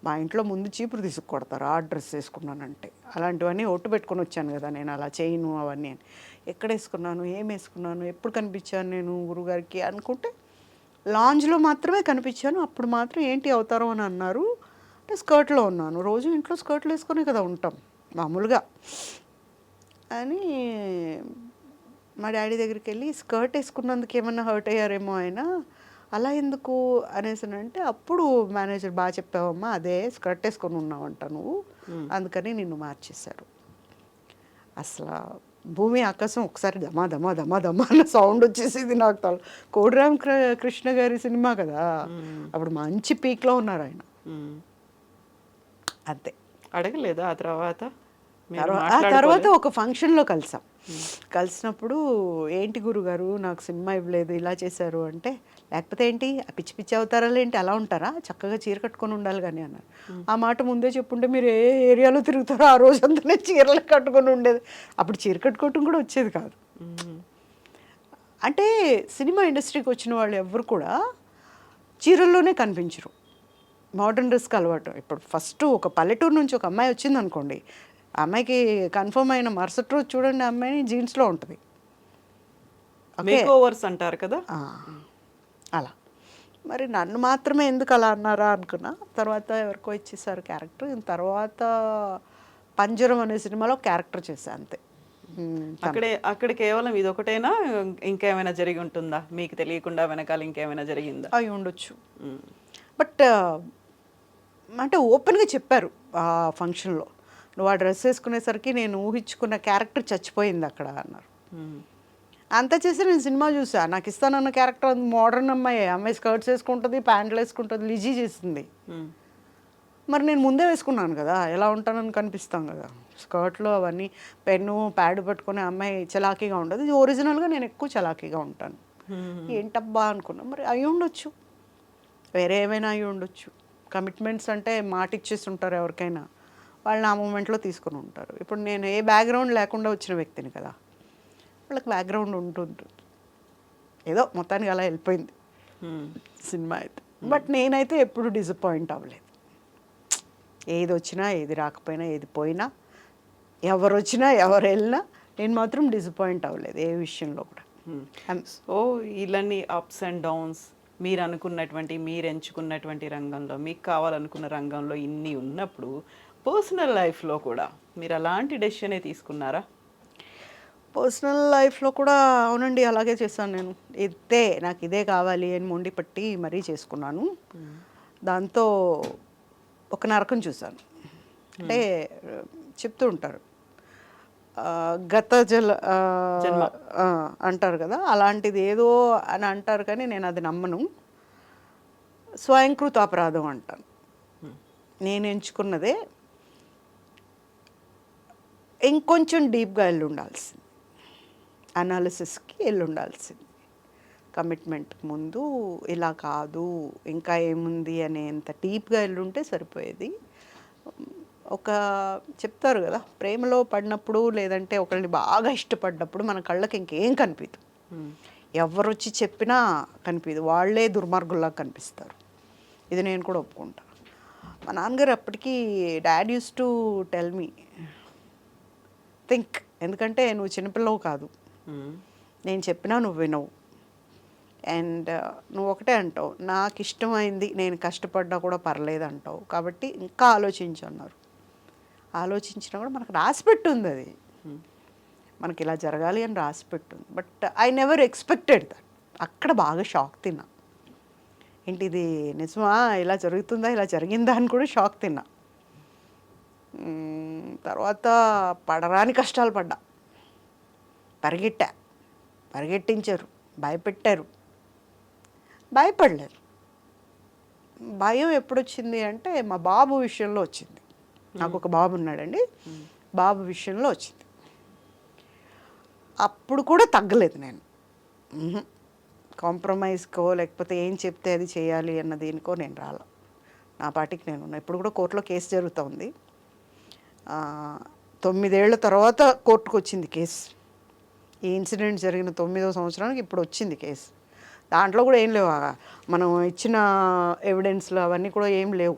మా ఇంట్లో ముందు చీపురు తీసుకొడతారు ఆ డ్రెస్ వేసుకున్నానంటే. అలాంటివన్నీ ఒట్టు పెట్టుకొని వచ్చాను కదా నేను, అలా చేయను అవన్నీ అని. ఎక్కడ వేసుకున్నాను, ఏం వేసుకున్నాను, ఎప్పుడు కనిపించాను నేను గురుగారికి అనుకుంటే, లాంజ్లో మాత్రమే కనిపించాను. అప్పుడు మాత్రం ఏంటి అవతారం అని అన్నారు. అంటే స్కర్ట్లో ఉన్నాను, రోజు ఇంట్లో స్కర్ట్లు వేసుకునే కదా ఉంటాం మామూలుగా అని. మా డాడీ దగ్గరికి వెళ్ళి, స్కర్ట్ వేసుకున్నందుకు ఏమన్నా హర్ట్ అయ్యారేమో ఆయన, అలా ఎందుకు అనేసి అంటే, అప్పుడు మేనేజర్ బాగా చెప్పావమ్మా, అదే స్కర్ట్ వేసుకొని ఉన్నావంట నువ్వు, అందుకని నిన్ను మార్చేశారు. అసలు భూమి ఆకాశం ఒకసారి దమా దమా దమా దమా అన్న సౌండ్ వచ్చేసింది నాకు. కోడి రామకృష్ణ గారి సినిమా కదా, అప్పుడు మంచి పీక్లో ఉన్నారు ఆయన. అంతే. అడగలేదా ఆ తర్వాత? తర్వాత ఒక ఫంక్షన్లో కలిసినప్పుడు, ఏంటి గురుగారు నాకు సినిమా ఇవ్వలేదు, ఇలా చేశారు అంటే, లేకపోతే ఏంటి పిచ్చి పిచ్చి అవతారాలు ఏంటి, అలా ఉంటారా, చక్కగా చీర కట్టుకొని ఉండాలి కానీ అన్నారు. ఆ మాట ముందే చెప్పుంటే మీరు ఏ ఏరియాలో తిరుగుతారో ఆ రోజంతా చీరలు కట్టుకొని ఉండేది. అప్పుడు చీర కట్టుకోవటం కూడా వచ్చేది కాదు. అంటే సినిమా ఇండస్ట్రీకి వచ్చిన వాళ్ళు ఎవ్వరు కూడా చీరల్లోనే కనిపించరు, మోడర్న్ డ్రెస్కి అలవాటు. ఇప్పుడు ఫస్ట్ ఒక పల్లెటూరు నుంచి ఒక అమ్మాయి వచ్చింది అనుకోండి, ఆ అమ్మాయికి కన్ఫర్మ్ అయిన మరుసటి రోజు చూడండి ఆ అమ్మాయిని జీన్స్లో ఉంటుంది. మేకోవర్స్ అంటారు కదా అలా. మరి నన్ను మాత్రమే ఎందుకు అలా అన్నారా అనుకున్నా. తర్వాత ఎవరికో ఇచ్చేసారు క్యారెక్టర్. తర్వాత పంజరం అనే సినిమాలో క్యారెక్టర్ చేశాను అంతే. అక్కడ కేవలం ఇది ఒకటేనా, ఇంకేమైనా జరిగి ఉంటుందా మీకు తెలియకుండా, వెనకాల ఇంకేమైనా జరిగిందా? అవి ఉండొచ్చు. బట్ అంటే ఓపెన్గా చెప్పారు ఆ ఫంక్షన్లో, నువ్వు ఆ డ్రెస్ వేసుకునేసరికి నేను ఊహించుకున్న క్యారెక్టర్ చచ్చిపోయింది అక్కడ అన్నారు. అంతా చేసి నేను సినిమా చూసా, నాకు ఇస్తానన్న క్యారెక్టర్ మోడర్న్ అమ్మాయి స్కర్ట్స్ వేసుకుంటుంది, ప్యాంట్లు వేసుకుంటుంది, లిజీ చేసింది. మరి నేను ముందే వేసుకున్నాను కదా, ఎలా ఉంటానని కనిపిస్తాం కదా. స్కర్ట్లో అవన్నీ పెన్ను ప్యాడ్ పట్టుకునే అమ్మాయి చలాకీగా ఉండదు. ఇది ఒరిజినల్గా నేను ఎక్కువ చలాకీగా ఉంటాను. ఏంటబ్బా అనుకున్నా, మరి అయి ఉండొచ్చు, వేరే ఏమైనా అయి ఉండొచ్చు. కమిట్మెంట్స్ అంటే మాట ఇచ్చేసి ఉంటారు ఎవరికైనా, వాళ్ళు ఆ మూమెంట్లో తీసుకుని ఉంటారు. ఇప్పుడు నేను ఏ బ్యాక్గ్రౌండ్ లేకుండా వచ్చిన వ్యక్తిని కదా, వాళ్ళకి బ్యాక్గ్రౌండ్ ఉంటుంది. ఏదో మొత్తానికి అలా వెళ్ళిపోయింది సినిమా అయితే. బట్ నేనైతే ఎప్పుడు డిసప్పాయింట్ అవ్వలేదు. ఏది వచ్చినా ఏది రాకపోయినా ఏది పోయినా ఎవరు వచ్చినా ఎవరు వెళ్ళినా నేను మాత్రం డిసప్పాయింట్ అవ్వలేదు ఏ విషయంలో కూడా. సో ఇలాంటి అప్స్ అండ్ డౌన్స్ మీరు అనుకున్నటువంటి, మీరు ఎంచుకున్నటువంటి రంగంలో, మీకు కావాలనుకున్న రంగంలో ఇన్ని ఉన్నప్పుడు పర్సనల్ లైఫ్లో కూడా మీరు అలాంటి డెసిషనే తీసుకున్నారా? పర్సనల్ లైఫ్లో కూడా అవునండి, అలాగే చేశాను నేను. ఇదే నాకు ఇదే కావాలి అని మొండి పట్టి మరీ చేసుకున్నాను. దాంతో ఒక నరకం చూశాను. అంటే చెప్తూ ఉంటారు గత జన్మ. అంటారు కదా, అలాంటిది ఏదో అని అంటారు, కానీ నేను అది నమ్మను. స్వయంకృత అపరాధం అంటాను. నేను ఎంచుకున్నదే ఇంకొంచెం డీప్గా వెళ్ళి ఉండాల్సింది, అనాలిసిస్కి వెళ్ళి ఉండాల్సింది. కమిట్మెంట్కి ముందు ఇలా కాదు ఇంకా ఏముంది అనేంత డీప్గా వెళ్ళి ఉంటే సరిపోయేది. ఒక చెప్తారు కదా, ప్రేమలో పడినప్పుడు లేదంటే ఒకరిని బాగా ఇష్టపడినప్పుడు మన కళ్ళకి ఇంకేం కనిపించదు, ఎవరు వచ్చి చెప్పినా కనిపించదు, వాళ్ళే దుర్మార్గుల్లా కనిపిస్తారు. ఇది నేను కూడా ఒప్పుకుంటాను. మా నాన్నగారు అప్పటికి dad use to tell me think, ఎందుకంటే నువ్వు చిన్నపిల్లవు కాదు, నేను చెప్పినా నువ్వు వినవు, అండ్ నువ్వు ఒకటే అంటావు నాకు ఇష్టమైంది నేను కష్టపడ్డా కూడా పర్లేదు అంటావు, కాబట్టి ఇంకా ఆలోచించు అన్నారు. ఆలోచించినా కూడా మనకు రాసిపెట్టుంది, అది మనకి ఇలా జరగాలి అని రాసిపెట్టుంది. But I never expected that. అక్కడ బాగా షాక్ తిన్నా, ఏంటి ఇది నిజమా, ఇలా జరుగుతుందా, ఇలా జరిగిందా అని కూడా షాక్ తిన్నా. తర్వాత పడరాని కష్టాలు పడ్డా, పరిగెట్టించారు, భయపెట్టారు, భయపడలేదు. భయం ఎప్పుడు వచ్చింది అంటే మా బాబు విషయంలో వచ్చింది. నాకు ఒక బాబు ఉన్నాడండి, బాబు విషయంలో వచ్చింది. అప్పుడు కూడా తగ్గలేదు నేను. కాంప్రమైజ్కో లేకపోతే ఏం చెప్తే అది చేయాలి అన్న దేనికో నేను రాలా, నా పాటికి నేను ఉన్నా. ఇప్పుడు కూడా కోర్టులో కేసు జరుగుతుంది. 9 ఏళ్ల తర్వాత కోర్టుకు వచ్చింది కేసు. ఈ ఇన్సిడెంట్ జరిగిన 9వ సంవత్సరానికి ఇప్పుడు వచ్చింది కేసు. దాంట్లో కూడా ఏం లేవు, మనం ఇచ్చిన ఎవిడెన్స్లు అవన్నీ కూడా ఏం లేవు.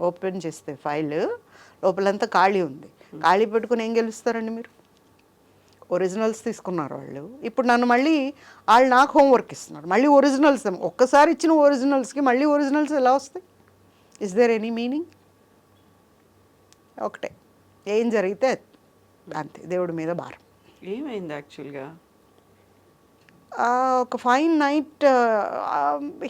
ఓపెన్ చేస్తే ఫైల్ లోపలంతా ఖాళీ ఉంది. ఖాళీ పెట్టుకుని ఏం గెలుస్తారండి మీరు? ఒరిజినల్స్ తీసుకున్నారు వాళ్ళు. ఇప్పుడు నన్ను మళ్ళీ వాళ్ళు నాకు హోంవర్క్ ఇస్తున్నారు, మళ్ళీ ఒరిజినల్స్. ఒక్కసారి ఇచ్చిన ఒరిజినల్స్కి మళ్ళీ ఒరిజినల్స్ ఎలా వస్తాయి? Is there any meaning? ఒకటే, ఏం జరిగితే అంతే, దేవుడి మీద భారం. ఏమైంది యాక్చువల్గా? ఒక fine night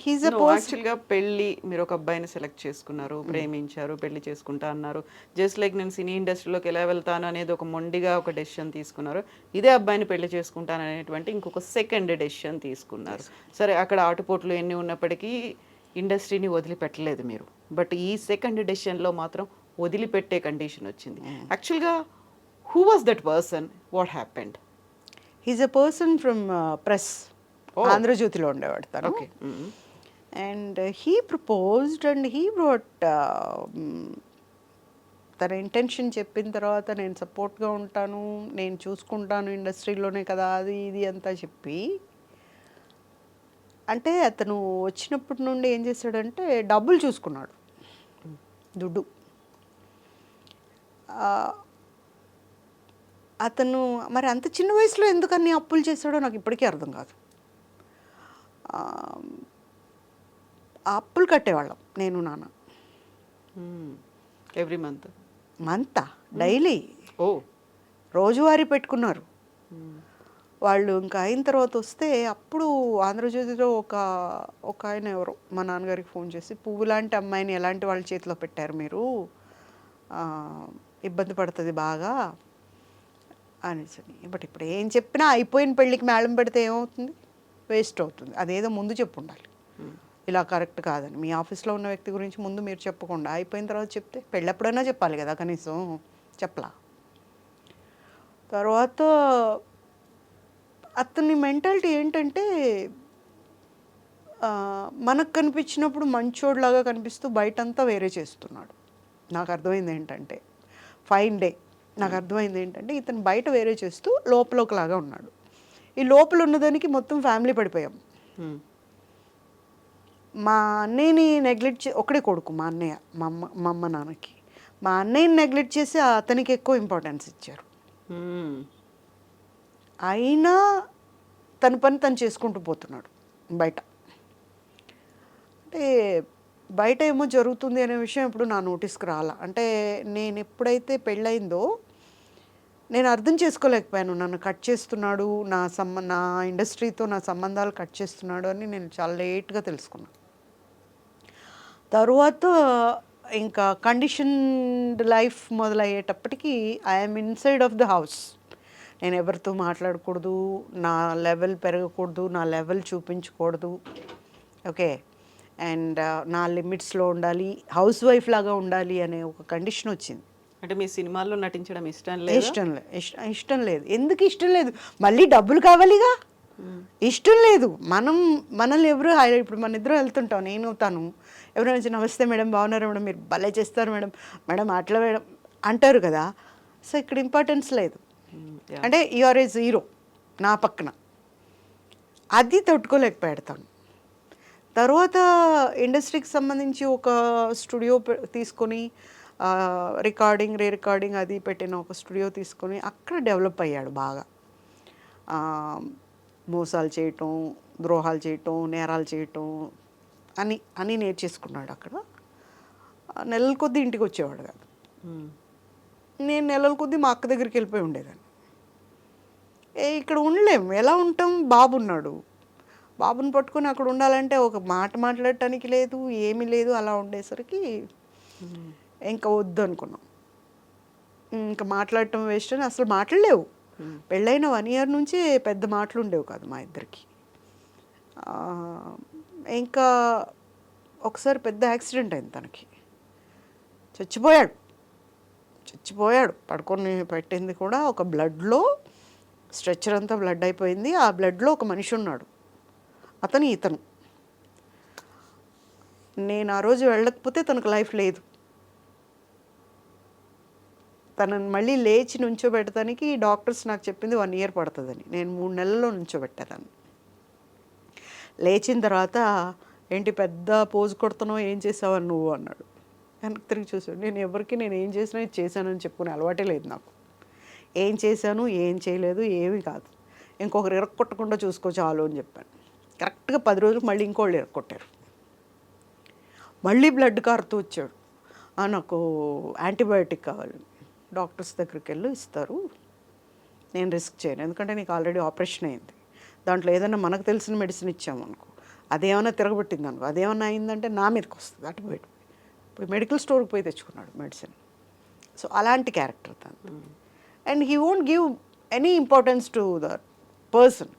he's a person. యాక్చువల్గా పెళ్ళి, మీరు ఒక అబ్బాయిని సెలెక్ట్ చేసుకున్నారు, ప్రేమించారు, పెళ్లి చేసుకుంటా అన్నారు. జస్ట్ లైక్ నేను సినీ ఇండస్ట్రీలోకి ఎలా వెళ్తాను అనేది ఒక మొండిగా ఒక డెసిషన్ తీసుకున్నారు. ఇదే అబ్బాయిని పెళ్లి చేసుకుంటాను అనేటువంటి ఇంకొక సెకండ్ డెసిషన్ తీసుకున్నారు. సరే, అక్కడ ఆటుపోట్లు ఎన్ని ఉన్నప్పటికీ ఇండస్ట్రీని వదిలిపెట్టలేదు మీరు. బట్ ఈ సెకండ్ డెసిషన్లో మాత్రం వదిలిపెట్టే కండిషన్ వచ్చింది. యాక్చువల్గా who was that person, what happened? He's a person from press, ఆంధ్రజ్యోతిలో ఉండేవాడు తను. Okay. And he proposed and he brought తన ఇంటెన్షన్ చెప్పిన తర్వాత నేను సపోర్ట్గా ఉంటాను, నేను చూసుకుంటాను ఇండస్ట్రీలోనే కదా అది ఇది అంతా చెప్పి, అంటే అతను వచ్చినప్పటి నుండి ఏం చేశాడంటే డబ్బులు చూసుకున్నాడు, దుడ్డు. అతను మరి అంత చిన్న వయసులో ఎందుకని అప్పులు చేశాడో నాకు ఇప్పటికీ అర్థం కాదు. ఆ అప్పులు కట్టేవాళ్ళం నేను నాన్న, ఎవ్రీ మంత్ డైలీ. రోజువారీ పెట్టుకున్నారు వాళ్ళు. ఇంకా అయిన తర్వాత వస్తే అప్పుడు ఆంధ్రజ్యోతిలో ఒక ఆయన ఎవరో మా నాన్నగారికి ఫోన్ చేసి, పువ్వు లాంటి అమ్మాయిని ఎలాంటి వాళ్ళ చేతిలో పెట్టారు మీరు, ఇబ్బంది పడుతుంది బాగా అనేసి. బట్ ఇప్పుడు ఏం చెప్పినా అయిపోయిన పెళ్ళికి మేళం పెడితే ఏమవుతుంది? వేస్ట్ అవుతుంది. అదేదో ముందు చెప్పు ఉండాలి. ఇలా కరెక్ట్ కాదని. మీ ఆఫీస్లో ఉన్న వ్యక్తి గురించి ముందు మీరు చెప్పకుండా అయిపోయిన తర్వాత చెప్తే పెళ్ళప్పుడైనా చెప్పాలి కదా కనీసం. చెప్పలా. తర్వాత అతని మెంటాలిటీ ఏంటంటే మనకు కనిపించినప్పుడు మంచోడ్లాగా కనిపిస్తూ బయటంతా వేరే చేస్తున్నాడు. నాకు అర్థమైంది ఏంటంటే ఫైన్ డే నాకు అర్థమైంది ఏంటంటే ఇతను బయట వేరే చేస్తూ లోపల ఒకలాగా ఉన్నాడు. ఈ లోపల ఉన్నదానికి మొత్తం ఫ్యామిలీ పడిపోయాం. మా అన్నయ్యని నెగ్లెక్ట్ ఒకడే కొడుకు మా అన్నయ్య, మా అమ్మ నాన్నకి. మా అన్నయ్యని నెగ్లెక్ట్ చేసి అతనికి ఎక్కువ ఇంపార్టెన్స్ ఇచ్చారు. అయినా తన పని తను చేసుకుంటూ పోతున్నాడు బయట. అంటే బయట ఏమో జరుగుతుంది అనే విషయం ఇప్పుడు నా నోటీస్కి రాలా. అంటే నేను ఎప్పుడైతే పెళ్ళయిందో నేను అర్థం చేసుకోలేకపోయాను. నన్ను కట్ చేస్తున్నాడు, నా ఇండస్ట్రీతో నా సంబంధాలు కట్ చేస్తున్నాడు అని నేను చాలా లేట్గా తెలుసుకున్నాను. తరువాత ఇంకా కండిషన్డ్ లైఫ్ మొదలయ్యేటప్పటికి I'm inside of the house. నేను ఎవరితో మాట్లాడకూడదు, నా లెవెల్ పెరగకూడదు, నా లెవెల్ చూపించకూడదు. ఓకే. అండ్ నా లిమిట్స్లో ఉండాలి, హౌస్ వైఫ్ లాగా ఉండాలి అనే ఒక కండిషన్ వచ్చింది. అంటే మీ సినిమాల్లో నటించడం ఇష్టం లేదు? ఇష్టం లేదు. ఎందుకు ఇష్టం లేదు? మళ్ళీ డబ్బులు కావాలిగా. ఇష్టం లేదు. మనల్ని ఎవరు ఇప్పుడు మన ఇద్దరు వెళ్తుంటాం, నేను తను. ఎవరైనా వచ్చి నమస్తే మేడం, బాగున్నారు మేడం, మీరు భలే చేస్తారు మేడం, మేడం అట్లా మేడం అంటారు కదా. సో ఇక్కడ ఇంపార్టెన్స్ లేదు. అంటే యూఆర్ ఏ జీరో నా పక్కన. అది తట్టుకోలేకపోయాడతాను. తర్వాత ఇండస్ట్రీకి సంబంధించి ఒక స్టూడియో తీసుకొని రీ రికార్డింగ్ అది పెట్టిన ఒక స్టూడియో తీసుకొని అక్కడ డెవలప్ అయ్యాడు బాగా. మోసాలు చేయటం, ద్రోహాలు చేయటం, నేరాలు చేయటం అని నేర్చేసుకున్నాడు అక్కడ. నెలల కొద్దీ ఇంటికి వచ్చేవాడు కాదు. నేను నెలల కొద్దీ మా అక్క దగ్గరికి వెళ్ళిపోయి ఉండేదాన్ని. ఇక్కడ ఉండలేము, ఎలా ఉంటాం? బాబు ఉన్నాడు, బాబుని పట్టుకొని అక్కడ ఉండాలంటే ఒక మాట మాట్లాడటానికి లేదు, ఏమీ లేదు. అలా ఉండేసరికి ఇంకా వద్దు అనుకున్నాం. ఇంకా మాట్లాడటం వేస్ట్ అని అసలు మాట్లాడలేవు. పెళ్ళైన 1 year నుంచి పెద్ద మాటలు ఉండేవి కాదు మా ఇద్దరికి. ఇంకా ఒకసారి పెద్ద యాక్సిడెంట్ అయింది తనకి. చచ్చిపోయాడు. పడుకొని పెట్టింది కూడా ఒక బ్లడ్లో, స్ట్రెచ్చర్ అంతా బ్లడ్ అయిపోయింది. ఆ బ్లడ్లో ఒక మనిషి ఉన్నాడు, ఇతను. నేను ఆ రోజు వెళ్ళకపోతే తనకు లైఫ్ లేదు. తనని మళ్ళీ లేచి నుంచోబెట్టడానికి డాక్టర్స్ నాకు చెప్పింది 1 year పడుతుందని. నేను 3 నెలల్లో నుంచోబెట్టాను. లేచిన తర్వాత ఏంటి పెద్ద పోజు కొడుతున్నావు, ఏం చేసావని నువ్వు అన్నాడు. వెనక్కి తిరిగి చూసాడు. నేను ఏం చేసినా ఇది చేశానని చెప్పుకునే అలవాటే లేదు నాకు. ఏం చేశాను, ఏం చేయలేదు, ఏమీ కాదు. ఇంకొకరు ఇరక్కొట్టకుండా చూసుకో చాలు అని చెప్పాను. కరెక్ట్గా 10 రోజులకు మళ్ళీ ఇంకోళ్ళు ఇరక్కొట్టారు. మళ్ళీ బ్లడ్ కారుతూ వచ్చాడు. నాకు యాంటీబయాటిక్ కావాలి. డాక్టర్స్ దగ్గరికి వెళ్ళి ఇస్తారు, నేను రిస్క్ చేయను, ఎందుకంటే నీకు ఆల్రెడీ ఆపరేషన్ అయింది. దాంట్లో ఏదైనా మనకు తెలిసిన మెడిసిన్ ఇచ్చామనుకో, అదేమన్నా తిరగబెట్టింది అనుకో, అదేమన్నా అయిందంటే నా మీదకి వస్తుంది. అటు పోయి మెడికల్ స్టోర్కి పోయి తెచ్చుకున్నాడు మెడిసిన్. సో అలాంటి క్యారెక్టర్ తను. And he won't give any importance to the person.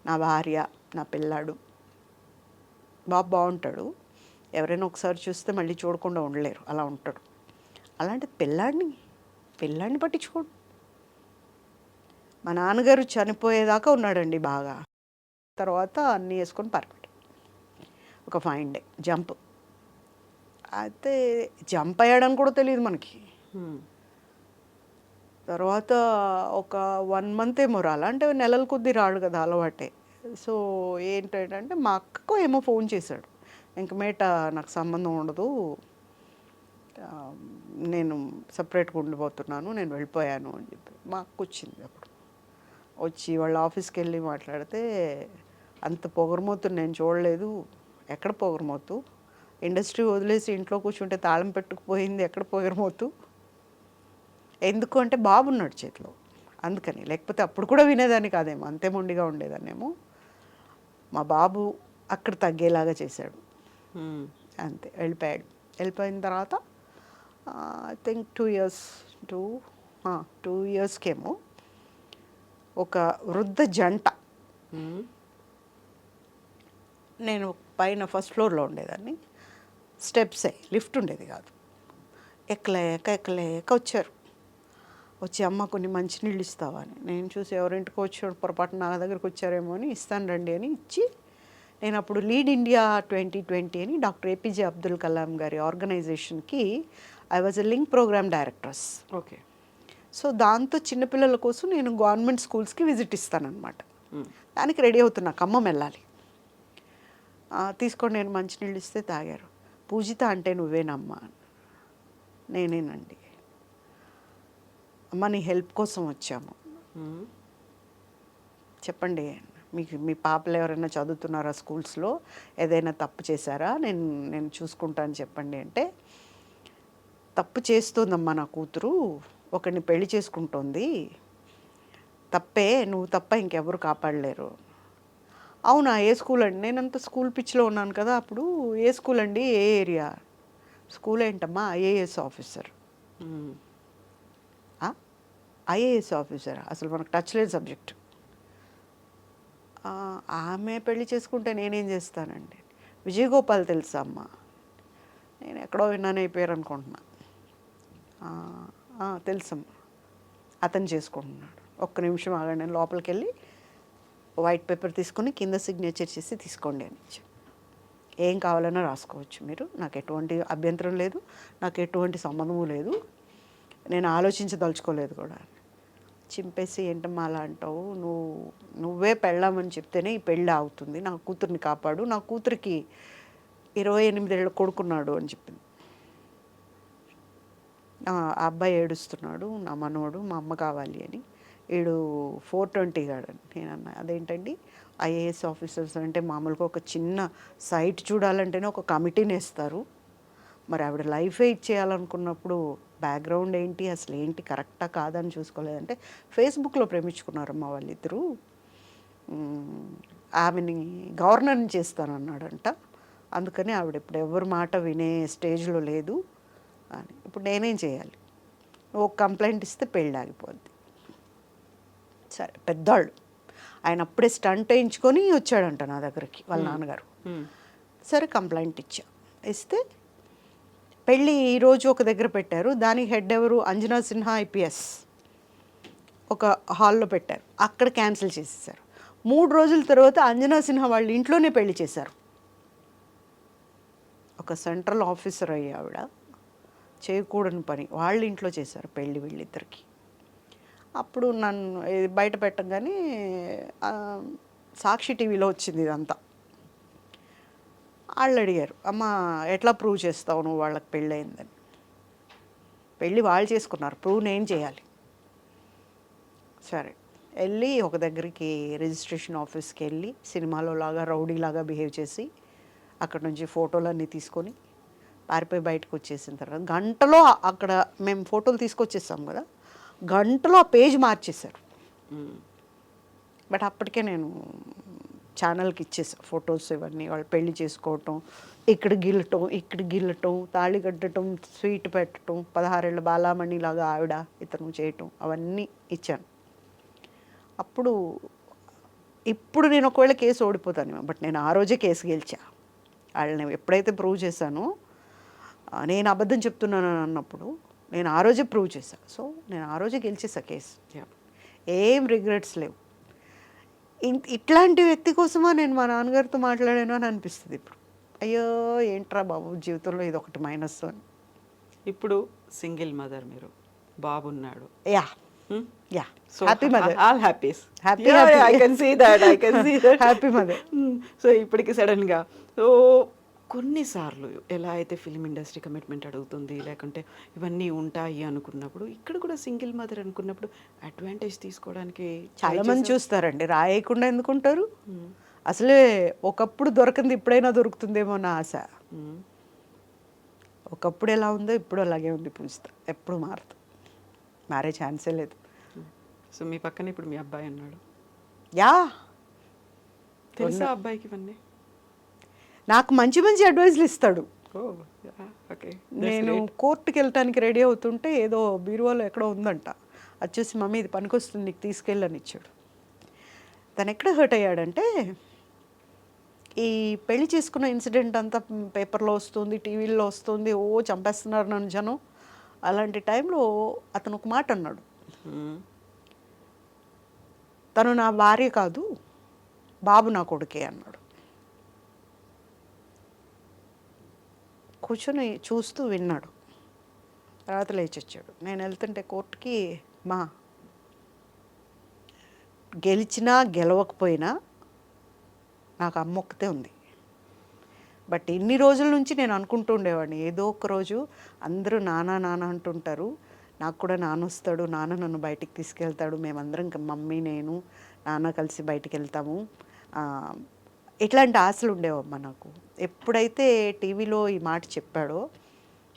నా భార్య, నా పిల్లాడు, బాగుంటాడు. ఎవరైనా ఒకసారి చూస్తే మళ్ళీ చూడకుండా ఉండలేరు, అలా ఉంటాడు. అలాంటి పిల్లాడిని పట్టించుకోడు. మా నాన్నగారు చనిపోయేదాకా ఉన్నాడండి బాగా. తర్వాత అన్నీ వేసుకొని పర్మిట్. ఒక ఫైన్ డే జంప్. అయితే జంప్ అయ్యాడని కూడా తెలియదు మనకి. తర్వాత ఒక 1 month ఏమో రాలా, అంటే నెలల కొద్దీ రాడు కదా, అలవాటే. సో ఏంటంటే మా అక్కకు ఏమో ఫోన్ చేశాడు, ఇంక మేట నాకు సంబంధం ఉండదు, నేను సపరేట్గా ఉండిపోతున్నాను, నేను వెళ్ళిపోయాను అని చెప్పి. మా అక్క వచ్చింది. అప్పుడు వచ్చి వాళ్ళ ఆఫీస్కి వెళ్ళి మాట్లాడితే, అంత పొగరమోతుని నేను చూడలేదు. ఎక్కడ పొగరమోతు? ఇండస్ట్రీ వదిలేసి ఇంట్లో కూర్చుంటే తాళం పెట్టుకుపోయింది, ఎక్కడ పొగరమోతు? ఎందుకు అంటే బాబున్నాడు చేతిలో, అందుకని. లేకపోతే అప్పుడు కూడా వినేదాన్ని కాదేమో, అంతే మొండిగా ఉండేదాన్నేమో. మా బాబు అక్కడ తగ్గేలాగా చేశాడు, అంతే. వెళ్ళిపోయిన తర్వాత ఐ థింక్ 2 yearsకేమో ఒక వృద్ధ జంట, నేను పైన ఫస్ట్ ఫ్లోర్లో ఉండేదాన్ని. స్టెప్సే, లిఫ్ట్ ఉండేది కాదు. ఎక్కలేక వచ్చారు. వచ్చి అమ్మ కొన్ని మంచినీళ్ళు ఇస్తావా అని. నేను చూసి ఎవరింటికి వచ్చాడు, పొరపాటు నా దగ్గరికి వచ్చారేమో అని ఇస్తాను రండి అని ఇచ్చి, నేను అప్పుడు లీడ్ ఇండియా 2020 అని డాక్టర్ ఏపీజే అబ్దుల్ కలాం గారి ఆర్గనైజేషన్కి I was a link programme directors. Okay. So దాంతో చిన్నపిల్లల కోసం నేను గవర్నమెంట్ స్కూల్స్కి విజిట్ ఇస్తానన్నమాట. దానికి రెడీ అవుతున్నా, ఖమ్మం వెళ్ళాలి. తీసుకొని నేను మంచినీళ్ళు ఇస్తే తాగారు. పూజిత అంటే నువ్వేనమ్మా? నేనేనండి. అమ్మ నీ హెల్ప్ కోసం వచ్చాము, చెప్పండి మీకు మీ పాపలు ఎవరైనా చదువుతున్నారా స్కూల్స్లో, ఏదైనా తప్పు చేశారా, నేను చూసుకుంటాను చెప్పండి అంటే, తప్పు చేస్తుందమ్మా నా కూతురు, ఒకరిని పెళ్లి చేసుకుంటోంది, తప్పే, నువ్వు తప్ప ఇంకెవరు కాపాడలేరు. అవునా, ఏ స్కూల్ అండి? నేనంత స్కూల్ పిచ్చిలో ఉన్నాను కదా అప్పుడు. ఏ స్కూల్ అండి, ఏ ఏరియా? స్కూల్ ఏంటమ్మా? IAS officer. ఐఏఎస్ ఆఫీసర్ అసలు మనకు టచ్ లేని సబ్జెక్ట్. ఆమె పెళ్లి చేసుకుంటే నేనేం చేస్తానండి? విజయగోపాల్ తెలుసా అమ్మ? నేను ఎక్కడో విన్నాను ఈ పేరు అనుకుంటున్నా. తెలుసమ్మా, అతను చేసుకుంటున్నాడు. ఒక్క నిమిషం ఆగండి, నేను లోపలికి వెళ్ళి వైట్ పేపర్ తీసుకొని కింద సిగ్నేచర్ చేసి తీసుకోండి అని ఇచ్చి, ఏం కావాలన్నా రాసుకోవచ్చు మీరు, నాకు ఎటువంటి అభ్యంతరం లేదు, నాకు ఎటువంటి సంబంధము లేదు, నేను ఆలోచించదలుచుకోలేదు కూడా. చింపేసి ఏంటమ్మా అలా అంటావు, నువ్వే పెళ్ళామని చెప్తేనే ఈ పెళ్ళి అవుతుంది, నా కూతుర్ని కాపాడు, నా కూతురికి 28 ఏళ్ళ కొడుకున్నాడు అని చెప్పింది. ఆ అబ్బాయి ఏడుస్తున్నాడు, నా మనవడు, మా అమ్మ కావాలి అని. వీడు 420 గాడని. నేను అన్నా అదేంటండి, ఐఏఎస్ ఆఫీసర్స్ అంటే మామూలుగా ఒక చిన్న సైట్ చూడాలంటేనే ఒక కమిటీని వేస్తారు, మరి ఆవిడ లైఫే ఇచ్చేయాలనుకున్నప్పుడు బ్యాక్గ్రౌండ్ ఏంటి, అసలు ఏంటి, కరెక్టా కాదని చూసుకోలేదంటే, ఫేస్బుక్లో ప్రేమించుకున్నారమ్మా వాళ్ళిద్దరూ, ఆమెని గవర్నర్ని చేస్తానన్నాడంట, అందుకని ఆవిడ ఇప్పుడు ఎవరి మాట వినే స్టేజ్లో లేదు అని. ఇప్పుడు నేనేం చేయాలి? ఓ కంప్లైంట్ ఇస్తే పెళ్ళి ఆగిపోద్ది. సరే, పెద్దవాళ్ళు, ఆయన అప్పుడే స్టంట్ వేయించుకొని వచ్చాడంట నా దగ్గరికి వాళ్ళ నాన్నగారు. సరే కంప్లైంట్ ఇస్తే పెళ్ళి ఈరోజు ఒక దగ్గర పెట్టారు. దానికి హెడ్ ఎవరు? అంజనా సిన్హా ఐపీఎస్. ఒక హాల్లో పెట్టారు, అక్కడ క్యాన్సిల్ చేసేసారు. 3 రోజుల తర్వాత అంజనా సిన్హా వాళ్ళ ఇంట్లోనే పెళ్లి చేశారు. ఒక సెంట్రల్ ఆఫీసర్ అయ్యి ఆవిడ చేయకూడని పని వాళ్ళ ఇంట్లో చేశారు పెళ్ళి వీళ్ళిద్దరికి. అప్పుడు నన్ను బయట పెట్టగానే సాక్షి టీవీలో వచ్చింది ఇదంతా. వాళ్ళు అడిగారు, అమ్మ ఎట్లా ప్రూవ్ చేస్తావు నువ్వు వాళ్ళకి పెళ్ళి అయిందని? పెళ్ళి వాళ్ళు చేసుకున్నారు, ప్రూవ్ నేను చేయాలి. సరే వెళ్ళి ఒక దగ్గరికి రిజిస్ట్రేషన్ ఆఫీస్కి వెళ్ళి సినిమాలో లాగా రౌడీలాగా బిహేవ్ చేసి అక్కడ నుంచి ఫోటోలన్నీ తీసుకొని పారిపోయి బయటకు వచ్చేసిన తర్వాత గంటలో అక్కడ మేము ఫోటోలు తీసుకొచ్చేసాం కదా, గంటలో ఆ పేజ్ మార్చేశారు. బట్ అప్పటికే నేను ఛానల్కి ఇచ్చేసాను ఫొటోస్ ఇవన్నీ. వాళ్ళు పెళ్లి చేసుకోవటం, ఇక్కడ గిల్లటం, తాళి కట్టడం, స్వీట్ పెట్టడం, 16 ఏళ్ళ బాలామణి లాగా ఆవిడ ఇతను చేయటం, అవన్నీ ఇచ్చాను. ఇప్పుడు నేను ఒకవేళ కేసు ఓడిపోతాను, బట్ నేను ఆ రోజే కేసు గెలిచా. వాళ్ళని ఎప్పుడైతే ప్రూవ్ చేశానో, నేను అబద్ధం చెప్తున్నాను అన్నప్పుడు నేను ఆ రోజే ప్రూవ్ చేశాను. సో నేను ఆ రోజే గెలిచేసా కేసు, ఏం రిగ్రెట్స్ లేవు. ఇట్లాంటి వ్యక్తి కోసమా నేను మా నాన్నగారితో మాట్లాడాను అని అనిపిస్తుంది ఇప్పుడు. అయ్యో ఏంట్రా బాబు జీవితంలో ఇది ఒకటి మైనస్ అని. ఇప్పుడు సింగిల్ మదర్, మీరు బాబున్నాడు. Yeah yeah happy mother. All happies. Happy I can see that. Happy mother. So ఇప్పటికి సడన్గా కొన్నిసార్లు ఎలా అయితే ఫిల్మ్ ఇండస్ట్రీ కమిట్మెంట్ అడుగుతుంది, లేకుంటే ఇవన్నీ ఉంటాయి అనుకున్నప్పుడు, ఇక్కడ కూడా సింగిల్ మదర్ అనుకున్నప్పుడు అడ్వాంటేజ్ తీసుకోవడానికి చాలా మంది చూస్తారండి, రాయకుండా ఎందుకుంటారు? అసలే ఒకప్పుడు దొరకంది ఇప్పుడైనా దొరుకుతుందేమో నా ఆశ. ఒకప్పుడు ఎలా ఉందో ఇప్పుడు అలాగే ఉంది పూజిత, ఎప్పుడు మారుతుంది, మ్యారేజ్ ఛాన్సే లేదు. సో మీ పక్కన ఇప్పుడు మీ అబ్బాయి అన్నాడు. యా తెలుసా అబ్బాయికి ఇవన్నీ? నాకు మంచి మంచి అడ్వైజ్లు ఇస్తాడు. ఓకే. నేను కోర్టుకి వెళ్ళటానికి రెడీ అవుతుంటే ఏదో బీరువాలో ఎక్కడో ఉందంట, అది చూసి మమ్మీ ఇది పనికొస్తుంది నీకు తీసుకెళ్ళని ఇచ్చాడు. తను ఎక్కడ హర్ట్ అయ్యాడంటే, ఈ పెళ్లి చేసుకున్న ఇన్సిడెంట్ అంతా పేపర్లో వస్తుంది, టీవీల్లో వస్తుంది, ఓ చంపేస్తున్నారు నన్ను జనం. అలాంటి టైంలో అతను ఒక మాట అన్నాడు, తను నా భార్య కాదు, బాబు నా కొడుకే అన్నాడు. కూర్చొని చూస్తూ విన్నాడు. తర్వాత లేచొచ్చాడు. నేను వెళ్తుంటే కోర్టుకి, మా గెలిచినా గెలవకపోయినా నాకు అమ్మ ఒక్కతే ఉంది. బట్ ఇన్ని రోజుల నుంచి నేను అనుకుంటూ ఉండేవాడిని, ఏదో ఒక రోజు అందరూ నాన్న నాన్న అంటుంటారు, నాకు కూడా నాన్న వస్తాడు, నాన్న నన్ను బయటికి తీసుకెళ్తాడు, మేమందరం మమ్మీ నేను నాన్న కలిసి బయటికి వెళ్తాము. ఇట్లాంటి ఆశలు ఉండేవమ్మా నాకు. ఎప్పుడైతే టీవీలో ఈ మాట చెప్పాడో,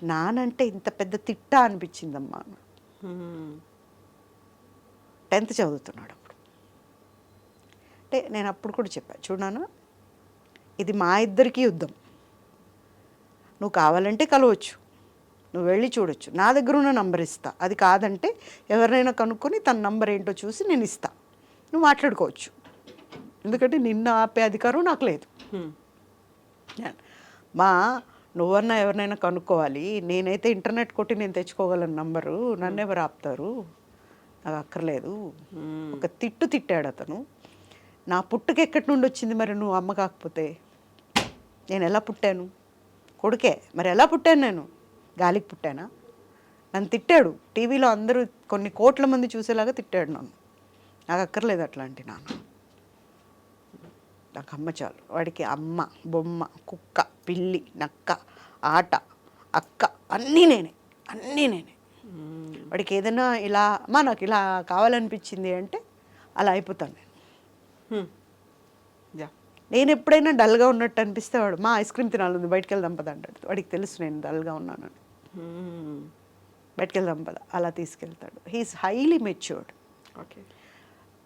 నానంటే ఇంత పెద్ద తిట్ట అనిపించిందమ్మా. 10th చదువుతున్నాడు అప్పుడు. అంటే నేను అప్పుడు కూడా చెప్పాను, చూడాను ఇది మా ఇద్దరికీ యుద్ధం, నువ్వు కావాలంటే కలవచ్చు, నువ్వు వెళ్ళి చూడొచ్చు, నా దగ్గర ఉన్న నంబర్ ఇస్తా, అది కాదంటే ఎవరినైనా కనుక్కొని తన నంబర్ ఏంటో చూసి నేను ఇస్తా, నువ్వు మాట్లాడుకోవచ్చు, ఎందుకంటే నిన్ను ఆపే అధికారం నాకు లేదు. మా నువ్వన్నా ఎవరినైనా కనుక్కోవాలి, నేనైతే ఇంటర్నెట్ కొట్టి నేను తెచ్చుకోగలను నంబరు, నన్ను ఎవరు ఆపుతారు, నాకు అక్కర్లేదు. ఒక తిట్టాడు అతను. నా పుట్టుక ఎక్కడి నుండి వచ్చింది మరి, నువ్వు అమ్మ కాకపోతే నేను ఎలా పుట్టాను? కొడుకే, మరి ఎలా పుట్టాను నేను? గాలికి పుట్టానా? నన్ను తిట్టాడు టీవీలో, అందరూ కొన్ని కోట్ల మంది చూసేలాగా తిట్టాడు నన్ను. నాకు అక్కర్లేదు అట్లాంటి నాన్న, నాకు అమ్మ చాలు. వాడికి అమ్మ, బొమ్మ, కుక్క, పిల్లి, నక్క, ఆట, అక్క, అన్నీ నేనే. వాడికి ఏదైనా ఇలా అమ్మా నాకు ఇలా కావాలనిపించింది అంటే అలా అయిపోతాను నేను ఎప్పుడైనా డల్గా ఉన్నట్టు అనిపిస్తే వాడు, మా ఐస్ క్రీమ్ తినాలి, బయటకు వెళ్దాం పద అంటాడు. వాడికి తెలుసు నేను డల్గా ఉన్నానని. బయటకు వెళ్దాం పద, అలా తీసుకెళ్తాడు. He's highly matured.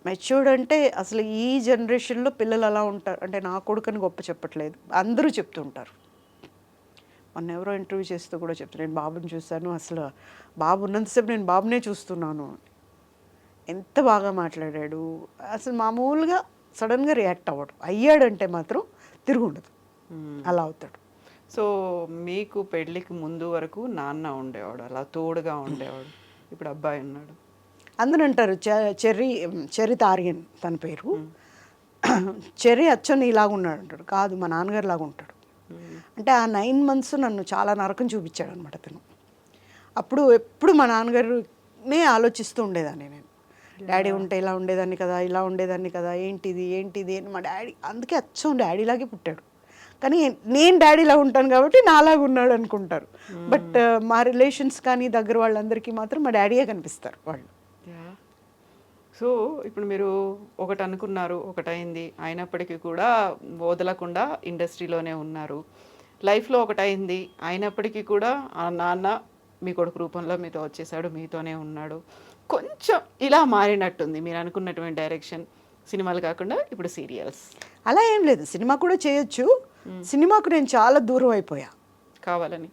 మెచ్యూర్డ్ అంటే అసలు ఈ జనరేషన్లో పిల్లలు అలా ఉంటారు అంటే, నా కొడుకుని గొప్ప చెప్పట్లేదు, అందరూ చెప్తుంటారు. మొన్న ఎవరో ఇంటర్వ్యూ చేస్తూ కూడా చెప్తాను, నేను బాబుని చూశాను, అసలు బాబు ఉన్నంతసేపు నేను బాబునే చూస్తున్నాను, ఎంత బాగా మాట్లాడాడు. అసలు మామూలుగా సడన్గా రియాక్ట్ అవ్వడు, అయ్యాడంటే మాత్రం తిరుగుండదు, అలా అవుతాడు. సో మీకు పెళ్ళికి ముందు వరకు నాన్న ఉండేవాడు, అలా తోడుగా ఉండేవాడు. ఇప్పుడు అబ్బాయి ఉన్నాడు. అందరూ అంటారు చెర్రీ తారియన్ తన పేరు, చెర్రీ అచ్చని ఇలాగ ఉన్నాడు అంటాడు. కాదు, మా నాన్నగారు లాగా ఉంటాడు. అంటే ఆ 9 months నన్ను చాలా నరకం చూపించాడు అనమాట తను. అప్పుడు ఎప్పుడు మా నాన్నగారునే ఆలోచిస్తూ ఉండేదాన్ని నేను, డాడీ ఉంటే ఇలా ఉండేదాన్ని కదా, ఇలా ఉండేదాన్ని కదా, ఏంటిది అని. మా డాడీ అందుకే అచ్చం డాడీలాగే పుట్టాడు, కానీ నేను డాడీలా ఉంటాను కాబట్టి నాలాగా ఉన్నాడు అనుకుంటారు. బట్ మా రిలేషన్స్ కానీ దగ్గర వాళ్ళందరికీ మాత్రం మా డాడీయే కనిపిస్తారు వాళ్ళు. సో ఇప్పుడు మీరు ఒకటి అనుకున్నారు, ఒకటైంది, అయినప్పటికీ కూడా వదలకుండా ఇండస్ట్రీలోనే ఉన్నారు. లైఫ్లో ఒకటైంది, అయినప్పటికీ కూడా ఆ నాన్న మీ కొడుకు రూపంలో మీతో వచ్చేసాడు, మీతోనే ఉన్నాడు. కొంచెం ఇలా మారినట్టుంది మీరు అనుకున్నటువంటి డైరెక్షన్, సినిమాలు కాకుండా ఇప్పుడు సీరియల్స్. అలా ఏం లేదు, సినిమా కూడా చేయొచ్చు. సినిమాకు నేను చాలా దూరం అయిపోయా కావాలని.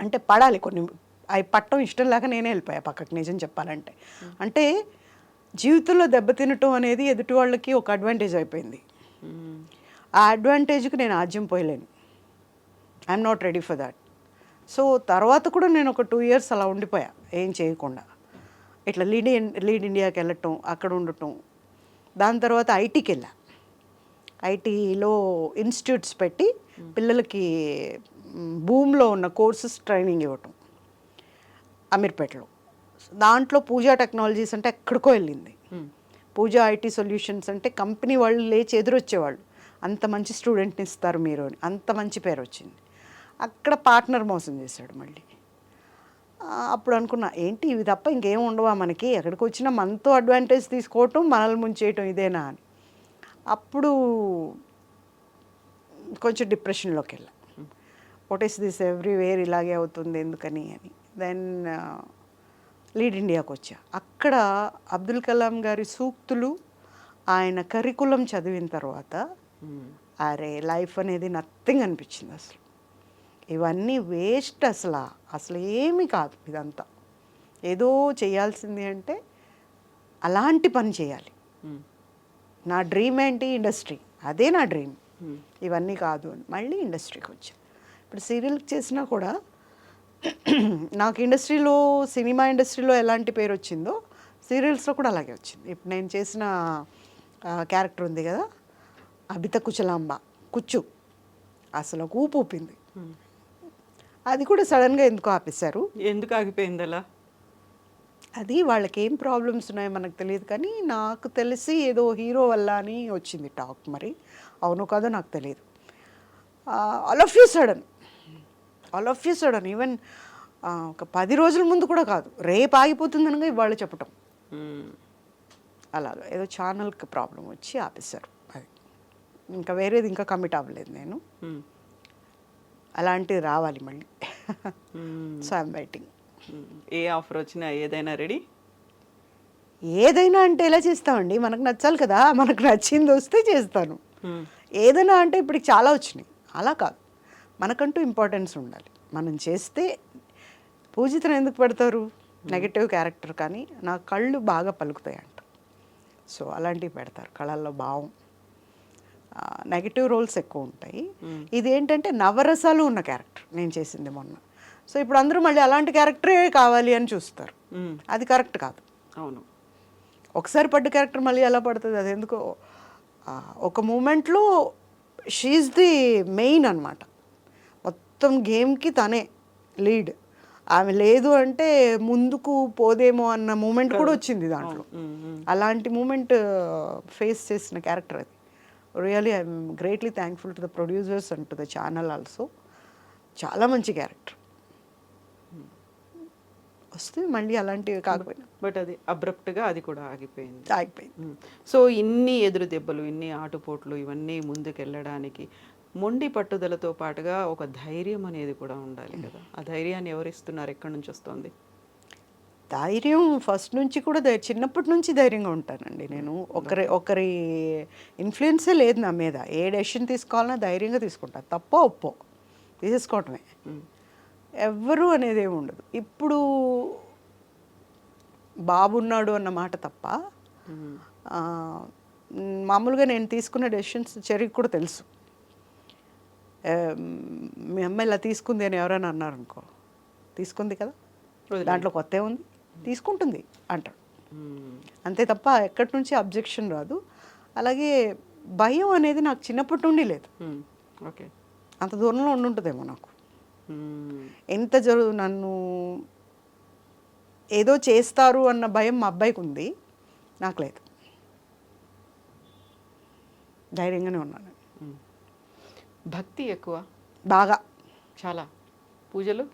అంటే పడాలి కొన్ని, అవి పట్టడం ఇష్టం లేక నేనే వెళ్ళిపోయా పక్కకి, నిజం చెప్పాలంటే. అంటే జీవితంలో దెబ్బతినటం అనేది ఎదుటి వాళ్ళకి ఒక అడ్వాంటేజ్ అయిపోయింది. ఆ అడ్వాంటేజ్కి నేను ఆజ్యం పోయలేను, I'm not ready for that. So తర్వాత కూడా నేను ఒక 2 years అలా ఉండిపోయా ఏం చేయకుండా. ఇట్లా లీడ్ ఇండియాకి వెళ్ళటం, అక్కడ ఉండటం. దాని తర్వాత ఐటీకి వెళ్ళా. ఐటీలో ఇన్స్టిట్యూట్స్ పెట్టి పిల్లలకి భూమిలో ఉన్న కోర్సెస్ ట్రైనింగ్ ఇవ్వటం అమీర్పేటలో. దాంట్లో పూజా టెక్నాలజీస్ అంటే ఎక్కడికో వెళ్ళింది. పూజా ఐటీ సొల్యూషన్స్ అంటే కంపెనీ వాళ్ళు లేచి ఎదురొచ్చేవాళ్ళు, అంత మంచి స్టూడెంట్ని ఇస్తారు మీరు అని, అంత మంచి పేరు వచ్చింది. అక్కడ పార్ట్నర్ మోసం చేశాడు మళ్ళీ. అప్పుడు అనుకున్నా, ఏంటి ఇవి తప్ప ఇంకేం ఉండవా మనకి, ఎక్కడికి వచ్చినా మనతో అడ్వాంటేజ్ తీసుకోవటం, మనల్ని ముంచేయటం ఇదేనా అని. అప్పుడు కొంచెం డిప్రెషన్లోకి వెళ్ళా. వాట్ ఈస్ దిస్, ఎవ్రీవేర్ ఇలాగే అవుతుంది ఎందుకని అని. దెన్ లీడ్ ఇండియాకి వచ్చా. అక్కడ అబ్దుల్ కలాం గారి సూక్తులు, ఆయన కరికులం చదివిన తర్వాత అరే లైఫ్ అనేది నథింగ్ అనిపించింది. అసలు ఇవన్నీ వేస్ట్, అసలు ఏమీ కాదు ఇదంతా. ఏదో చేయాల్సింది అంటే అలాంటి పని చేయాలి. నా డ్రీమ్ ఏంటి, ఇండస్ట్రీ, అదే నా డ్రీమ్. ఇవన్నీ కాదు అని మళ్ళీ ఇండస్ట్రీకి వచ్చాను. ఇప్పుడు సీరియల్కి చేసినా కూడా నాకు ఇండస్ట్రీలో, సినిమా ఇండస్ట్రీలో ఎలాంటి పేరు వచ్చిందో సీరియల్స్లో కూడా అలాగే వచ్చింది. ఇప్పుడు నేను చేసిన క్యారెక్టర్ ఉంది కదా, అబిత కుచలాంబ, కుచ్చు, అసలు ఒక ఊపు ఊపింది. అది కూడా సడన్గా ఎందుకు ఆపేశారు. ఎందుకు ఆగిపోయింది అలా? అది వాళ్ళకి ఏం ప్రాబ్లమ్స్ ఉన్నాయో మనకు తెలియదు, కానీ నాకు తెలిసి ఏదో హీరో వల్ల అని వచ్చింది టాక్. మరి అవును కాదో నాకు తెలియదు. All of you sudden even ఒక 10 రోజుల ముందు కూడా కాదు, రేపు ఆగిపోతుందనగా ఇవాళ చెప్పటం. అలాగా ఏదో ఛానల్కి ప్రాబ్లం వచ్చి ఆపేశారు. అది ఇంకా వేరేది ఇంకా కమిట్ అవ్వలేదు నేను. అలాంటివి రావాలి మళ్ళీ. So I'm waiting. A offer వచ్చినా ఏదైనా రెడీ? ఏదైనా అంటే ఎలా చేస్తామండి, మనకు నచ్చాలి కదా, మనకు నచ్చింది వస్తే చేస్తాను. ఏదైనా అంటే ఇప్పుడు చాలా వచ్చినాయి, అలా కాదు. మనకంటూ ఇంపార్టెన్స్ ఉండాలి. మనం చేస్తే పూజితను ఎందుకు పెడతారు, నెగటివ్ క్యారెక్టర్, కానీ నా కళ్ళు బాగా పలుకుతాయి అంట. సో అలాంటివి పెడతారు, కళల్లో భావం. నెగటివ్ రోల్స్ ఎక్కువ ఉంటాయి. ఇది ఏంటంటే నవరసాలు ఉన్న క్యారెక్టర్ నేను చేసింది మొన్న. సో ఇప్పుడు అందరూ మళ్ళీ అలాంటి క్యారెక్టరే కావాలి అని చూస్తారు. అది కరెక్ట్ కాదు. అవును, ఒకసారి పడ్డ క్యారెక్టర్ మళ్ళీ ఎలా పడుతుంది, అది ఎందుకో. ఒక మూమెంట్లో షీఈస్ ది మెయిన్ అనమాట, మొత్తం గేమ్కి తనే లీడ్. ఆమె లేదు అంటే ముందుకు పోదేమో అన్న మూమెంట్ కూడా వచ్చింది దాంట్లో. అలాంటి మూమెంట్ ఫేస్ చేసిన క్యారెక్టర్ అది. Really I'm greatly thankful to the producers and to the channel also. చాలా మంచి క్యారెక్టర్ వస్తే మళ్ళీ అలాంటివి కాకపోయినా. బట్ అది అబ్రప్ట్గా అది కూడా ఆగిపోయింది. సో ఇన్ని ఎదురు దెబ్బలు, ఇన్ని ఆటుపోట్లు, ఇవన్నీ ముందుకెళ్ళడానికి మొండి పట్టుదలతో పాటుగా ఒక ధైర్యం అనేది కూడా ఉండాలి కదా. ఆ ధైర్యాన్ని ఎవరు ఇస్తున్నారు, ఎక్కడి నుంచి వస్తుంది ధైర్యం? ఫస్ట్ నుంచి కూడా చిన్నప్పటి నుంచి ధైర్యంగా ఉంటానండి నేను. ఒకరి ఇన్ఫ్లుయెన్సే లేదు నా మీద. ఏ డెసిషన్ తీసుకోవాలన్నా ధైర్యంగా తీసుకుంటాను, తప్పో ఒప్పో తీసేసుకోవటమే. ఎవ్వరు అనేది ఏమి ఉండదు. ఇప్పుడు బాబున్నాడు అన్న మాట తప్ప మామూలుగా నేను తీసుకున్న డెసిషన్స్ చెరికి కూడా తెలుసు. మీ అమ్మాయి ఇలా తీసుకుంది అని ఎవరైనా అన్నారనుకో, తీసుకుంది కదా, దాంట్లో కొత్త ఉంది, తీసుకుంటుంది అంటాడు. అంతే తప్ప ఎక్కడి నుంచి అబ్జెక్షన్ రాదు. అలాగే భయం అనేది నాకు చిన్నప్పటి నుండి లేదు. ఓకే, అంత దూరంలో ఉండుంటుందేమో నాకు. ఎంత నన్ను ఏదో చేస్తారు అన్న భయం మా అబ్బాయికి ఉంది, నాకు లేదు. ధైర్యంగానే ఉన్నాను. భక్తి ఎక్కువ, బాగా, చాలా. పూజలు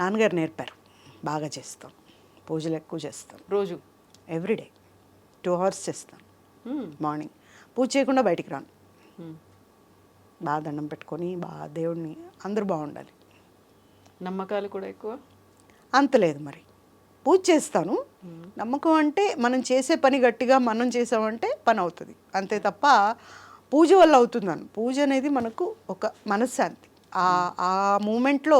నాన్నగారు నేర్పారు, బాగా చేస్తాం. పూజలు ఎక్కువ చేస్తాం, రోజు ఎవ్రీడే 2 hours చేస్తాను. మార్నింగ్ పూజ చేయకుండా బయటికి రాను. బాగా దండం పెట్టుకొని బాగా దేవుడిని, అందరూ బాగుండాలి. నమ్మకాలు కూడా ఎక్కువ? అంత లేదు, మరి పూజ చేస్తాను. నమ్మకం అంటే మనం చేసే పని గట్టిగా మనం చేసామంటే పని అవుతుంది, అంతే తప్ప పూజ వల్ల అవుతుందని. పూజ అనేది మనకు ఒక మనశ్శాంతి. ఆ మూమెంట్లో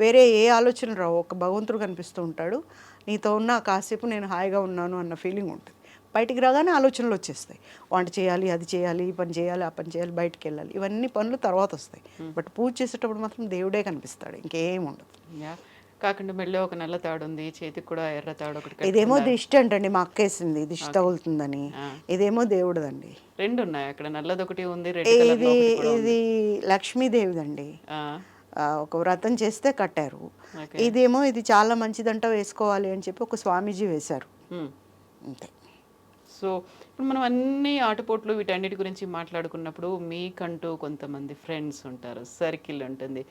వేరే ఏ ఆలోచనలు రావు. ఒక భగవంతుడు కనిపిస్తూ ఉంటాడు, నీతో ఉన్న కాసేపు నేను హాయిగా ఉన్నాను అన్న ఫీలింగ్ ఉంటుంది. బయటికి రాగానే ఆలోచనలు వచ్చేస్తాయి. వంట చేయాలి, అది చేయాలి, ఈ పని చేయాలి, ఆ పని చేయాలి, బయటికి వెళ్ళాలి, ఇవన్నీ పనులు తర్వాత వస్తాయి. బట్ పూజ చేసేటప్పుడు మాత్రం దేవుడే కనిపిస్తాడు, ఇంకేం ఉండదు. కాకుండా మెళ్ళో ఒక నల్ల తాడు ఉంది, చేతికి కూడా ఎర్ర తాడు ఒకటి. ఇదేమో దిష్టి అంటండి, మా అక్కేసింది దిష్టి తగులుతుందని. ఇదేమో దేవుడిదండి. 2 ఉన్నాయి అక్కడ, నల్లది ఒకటి ఉంది, ఇది లక్ష్మీదేవిదండి. ఒక వ్రతం చేస్తే కట్టారు. ఇదేమో ఇది చాలా మంచిదంట, వేసుకోవాలి అని చెప్పి ఒక స్వామీజీ వేశారు, అంతే. సో ఇప్పుడు మనం అన్ని ఆటుపోట్లు వీటన్నిటి గురించి మాట్లాడుకున్నప్పుడు మీకంటూ కొంతమంది ఫ్రెండ్స్ ఉంటారు, సర్కిల్ ఉంటుంది.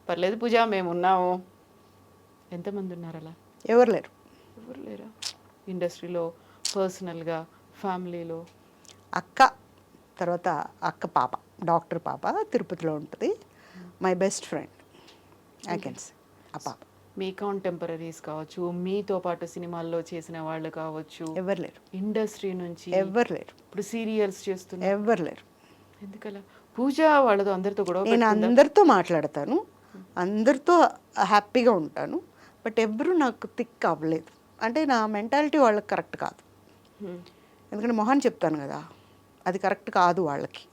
పర్లేదు పూజ, మేము ఉన్నాము. ఎంతమంది ఉన్నారు అలా? ఎవరు లేరు. ఎవరు లేరా? ఇండస్ట్రీలో, పర్సనల్గా, ఫ్యామిలీలో? అక్క, తర్వాత అక్క పాప, డాక్టర్ పాప, తిరుపతిలో ఉంటుంది. My best friend I can say ఆ పాప. మీ కాంటెంపరీస్ కావచ్చు, మీతో పాటు సినిమాల్లో చేసిన వాళ్ళు కావచ్చు, ఎవరు లేరు. ఇండస్ట్రీ నుంచి ఎవరు లేరు. ఇప్పుడు సీరియల్స్ చేస్తున్నారు, ఎవరు లేరు. ఎందుకలా? పూజ వాళ్ళతో అందరితో కూడా నేను అందరితో మాట్లాడతాను, అందరితో హ్యాపీగా ఉంటాను. బట్ ఎవరు నాకు థిక్ అవ్వలేదు. అంటే నా మెంటాలిటీ వాళ్ళకి కరెక్ట్ కాదు. ఎందుకంటే మొహాన్ని చెప్తాను కదా, అది కరెక్ట్ కాదు వాళ్ళకి.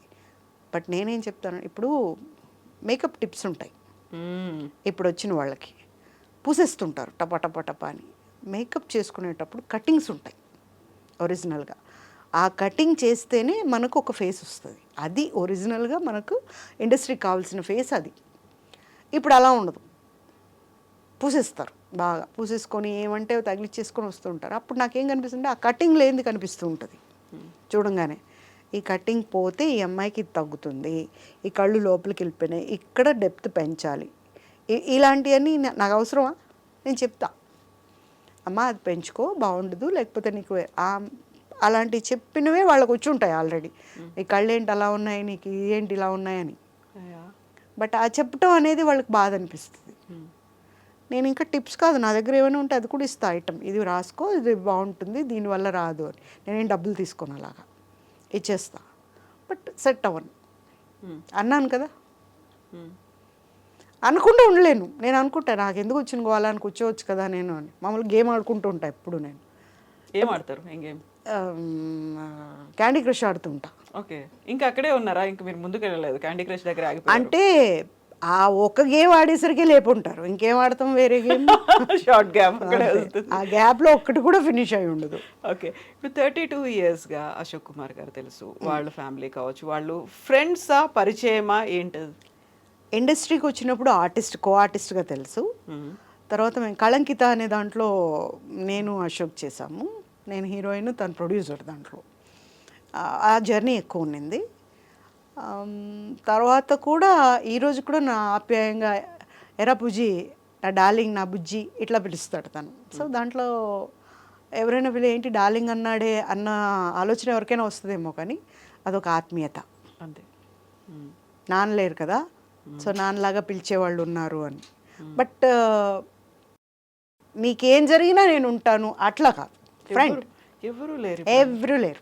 బట్ నేనేం చెప్తాను, ఇప్పుడు మేకప్ టిప్స్ ఉంటాయి ఇప్పుడు వచ్చిన వాళ్ళకి, పూసేస్తుంటారు టపా టపా టపా అని. మేకప్ చేసుకునేటప్పుడు కటింగ్స్ ఉంటాయి ఒరిజినల్గా. ఆ కటింగ్ చేస్తేనే మనకు ఒక ఫేస్ వస్తుంది. అది ఒరిజినల్గా మనకు ఇండస్ట్రీకి కావాల్సిన ఫేస్ అది. ఇప్పుడు అలా ఉండదు, పూసేస్తారు బాగా, పూసేసుకొని ఏమంటే తగిలిచ్చేసుకొని వస్తుంటారు. అప్పుడు నాకేం కనిపిస్తుంటే ఆ కటింగ్ లేనిది కనిపిస్తూ ఉంటుంది చూడంగానే. ఈ కటింగ్ పోతే ఈ అమ్మాయికి ఇది తగ్గుతుంది, ఈ కళ్ళు లోపలికి వెళ్ళిపోయినాయి, ఇక్కడ డెప్త్ పెంచాలి, ఇలాంటివన్నీ నాకు అవసరమా? నేను చెప్తా, అమ్మ అది పెంచుకో బాగుండదు, లేకపోతే నీకు అలాంటివి చెప్పినవే వాళ్ళకి వచ్చి ఉంటాయి ఆల్రెడీ. నీ కళ్ళు ఏంటి అలా ఉన్నాయి, నీకు ఏంటి ఇలా ఉన్నాయని. బట్ ఆ చెప్పటం అనేది వాళ్ళకి బాధ అనిపిస్తుంది. నేను ఇంకా టిప్స్ కాదు, నా దగ్గర ఏమైనా ఉంటే అది కూడా ఇస్తా, ఐటమ్ ఇది రాసుకో, ఇది బాగుంటుంది, దీనివల్ల రాదు అని. నేనేం డబ్బులు తీసుకోను, అలాగా ఇచ్చేస్తా. బట్ సెట్ అవ్వను. అన్నాను కదా, అనుకుంటూ ఉండలేను. నేను అనుకుంటా నాకు ఎందుకు వచ్చిన గోవాలా అని కూర్చోవచ్చు కదా నేను అని. మామూలుగా గేమ్ ఆడుకుంటూ ఉంటా ఎప్పుడు. నేను ఏం ఆడతారు? ఏం గేమ్? క్యాండీ క్రష్ ఆడుతుంటా. ఓకే, ఇంకా అక్కడే ఉన్నారా? ఇంకా మీరు ముందుకు వెళ్ళలేదు, క్యాండీ క్రష్ దగ్గర ఆగిపోయారు? అంటే ఆ ఒక గేమ్ ఆడేసరికి లేపుంటారు, ఇంకేం ఆడతాం వేరే గేమ్. షార్ట్ గ్యాప్, ఆ గ్యాప్లో ఒక్కటి కూడా ఫినిష్ అయి ఉండదు. ఓకే, ఇప్పుడు 32 yearsగా అశోక్ కుమార్ గారు తెలుసు, వాళ్ళ ఫ్యామిలీ కావచ్చు, వాళ్ళు ఫ్రెండ్సా పరిచయమా ఏంటది? ఇండస్ట్రీకి వచ్చినప్పుడు కో ఆర్టిస్ట్గా తెలుసు. తర్వాత మేము కళంకిత అనే దాంట్లో నేను అశోక్ చేశాము. నేను హీరోయిన్, తను ప్రొడ్యూసర్. దాంట్లో ఆ జర్నీ ఎక్కువ ఉండింది. తర్వాత కూడా ఈరోజు కూడా నా ఆప్యాయంగా ఎరా పూజీ, నా డార్లింగ్, నా బుజ్జి ఇట్లా పిలుస్తాడు తను. సో దాంట్లో ఎవరైనా వీళ్ళు ఏంటి డార్లింగ్ అన్నాడే అన్న ఆలోచన ఎవరికైనా వస్తుందేమో, కానీ అదొక ఆత్మీయత అంతే. నాన్నలేరు కదా, సో నాన్నలాగా పిలిచేవాళ్ళు ఉన్నారు అని. బట్ నీకేం జరిగినా నేను ఉంటాను అట్లా కాదు. ఫ్రెండ్ ఎవరు లేరు, ఎవరు లేరు,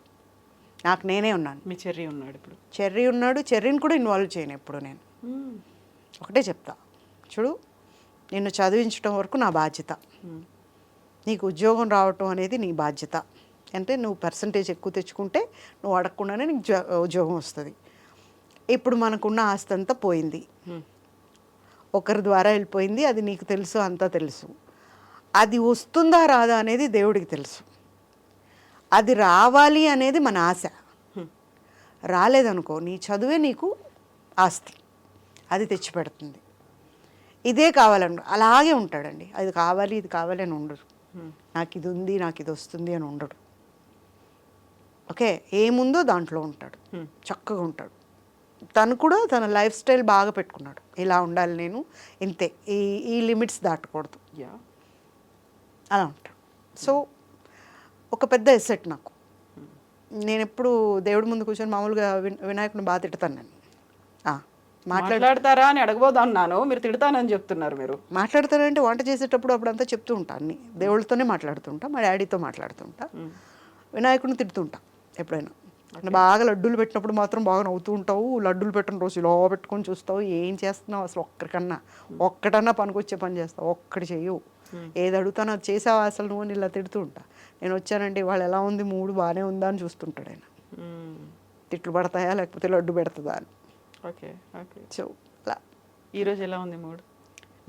నాకు నేనే ఉన్నాను. మీ చెర్రీ ఉన్నాడు ఇప్పుడు? చెర్రీ ఉన్నాడు, చెర్రీని కూడా ఇన్వాల్వ్ చేయను ఎప్పుడు. నేను ఒకటే చెప్తా, చూడు నిన్ను చదివించడం వరకు నా బాధ్యత, నీకు ఉద్యోగం రావటం అనేది నీ బాధ్యత. అంటే నువ్వు పర్సంటేజ్ ఎక్కువ తెచ్చుకుంటే నువ్వు అడగకుండానే నీకు ఉద్యోగం వస్తుంది. ఇప్పుడు మనకున్న ఆస్తి అంతా పోయింది, ఒకరి ద్వారా వెళ్ళిపోయింది, అది నీకు తెలుసు, అంతా తెలుసు. అది వస్తుందా రాదా అనేది దేవుడికి తెలుసు. అది రావాలి అనేది మన ఆశ. రాలేదనుకో, నీ చదువే నీకు ఆస్తి, అది తెచ్చిపెడుతుంది. ఇదే కావాలను అలాగే ఉంటాడండి. అది కావాలి, ఇది కావాలి అని ఉండడు. నాకు ఇది ఉంది, నాకు ఇది వస్తుంది అని ఉండడు. ఓకే, ఏముందో దాంట్లో ఉంటాడు, చక్కగా ఉంటాడు. తను కూడా తన లైఫ్ స్టైల్ బాగా పెట్టుకున్నాడు, ఇలా ఉండాలి నేను, ఇంతే, ఈ లిమిట్స్ దాటకూడదు, అలా ఉంటాడు. సో ఒక పెద్ద ఎసెట్ నాకు. నేను ఎప్పుడు దేవుడి ముందు కూర్చొని మామూలుగా వినాయకుని బాగా తిడతాను నేను. మాట్లాడతారా అని అడగబోతున్నాను, మీరు తిడతానని చెప్తున్నారు. మీరు మాట్లాడతారంటే వంట చేసేటప్పుడు అప్పుడంతా చెప్తూ ఉంటాను, అన్ని దేవుళ్ళతోనే మాట్లాడుతుంటా, మా డాడీతో మాట్లాడుతుంటా, వినాయకుడిని తిడుతుంటా. ఎప్పుడైనా బాగా లడ్డూలు పెట్టినప్పుడు మాత్రం బాగా నవ్వుతూ ఉంటావు, లడ్డూలు పెట్టిన రోజు ఇలా పెట్టుకొని చూస్తావు, ఏం చేస్తున్నావు అసలు, ఒక్కటన్నా పనికొచ్చే పని చేస్తావు, ఒక్కటి చెయ్యవు, ఏది అడుగుతానో అది చేసావా అసలు నువ్వు అని ఇలా తిడుతూ ఉంటా. నేను వచ్చానంటే వాళ్ళు ఎలా ఉంది, మూడు బాగానే ఉందా అని చూస్తుంటాడు ఆయన. తిట్లు పడతాయా లేకపోతే లడ్డు పెడుతుందా అని. Okay okay. సో అలా ఈరోజు ఎలా ఉంది మూడ్?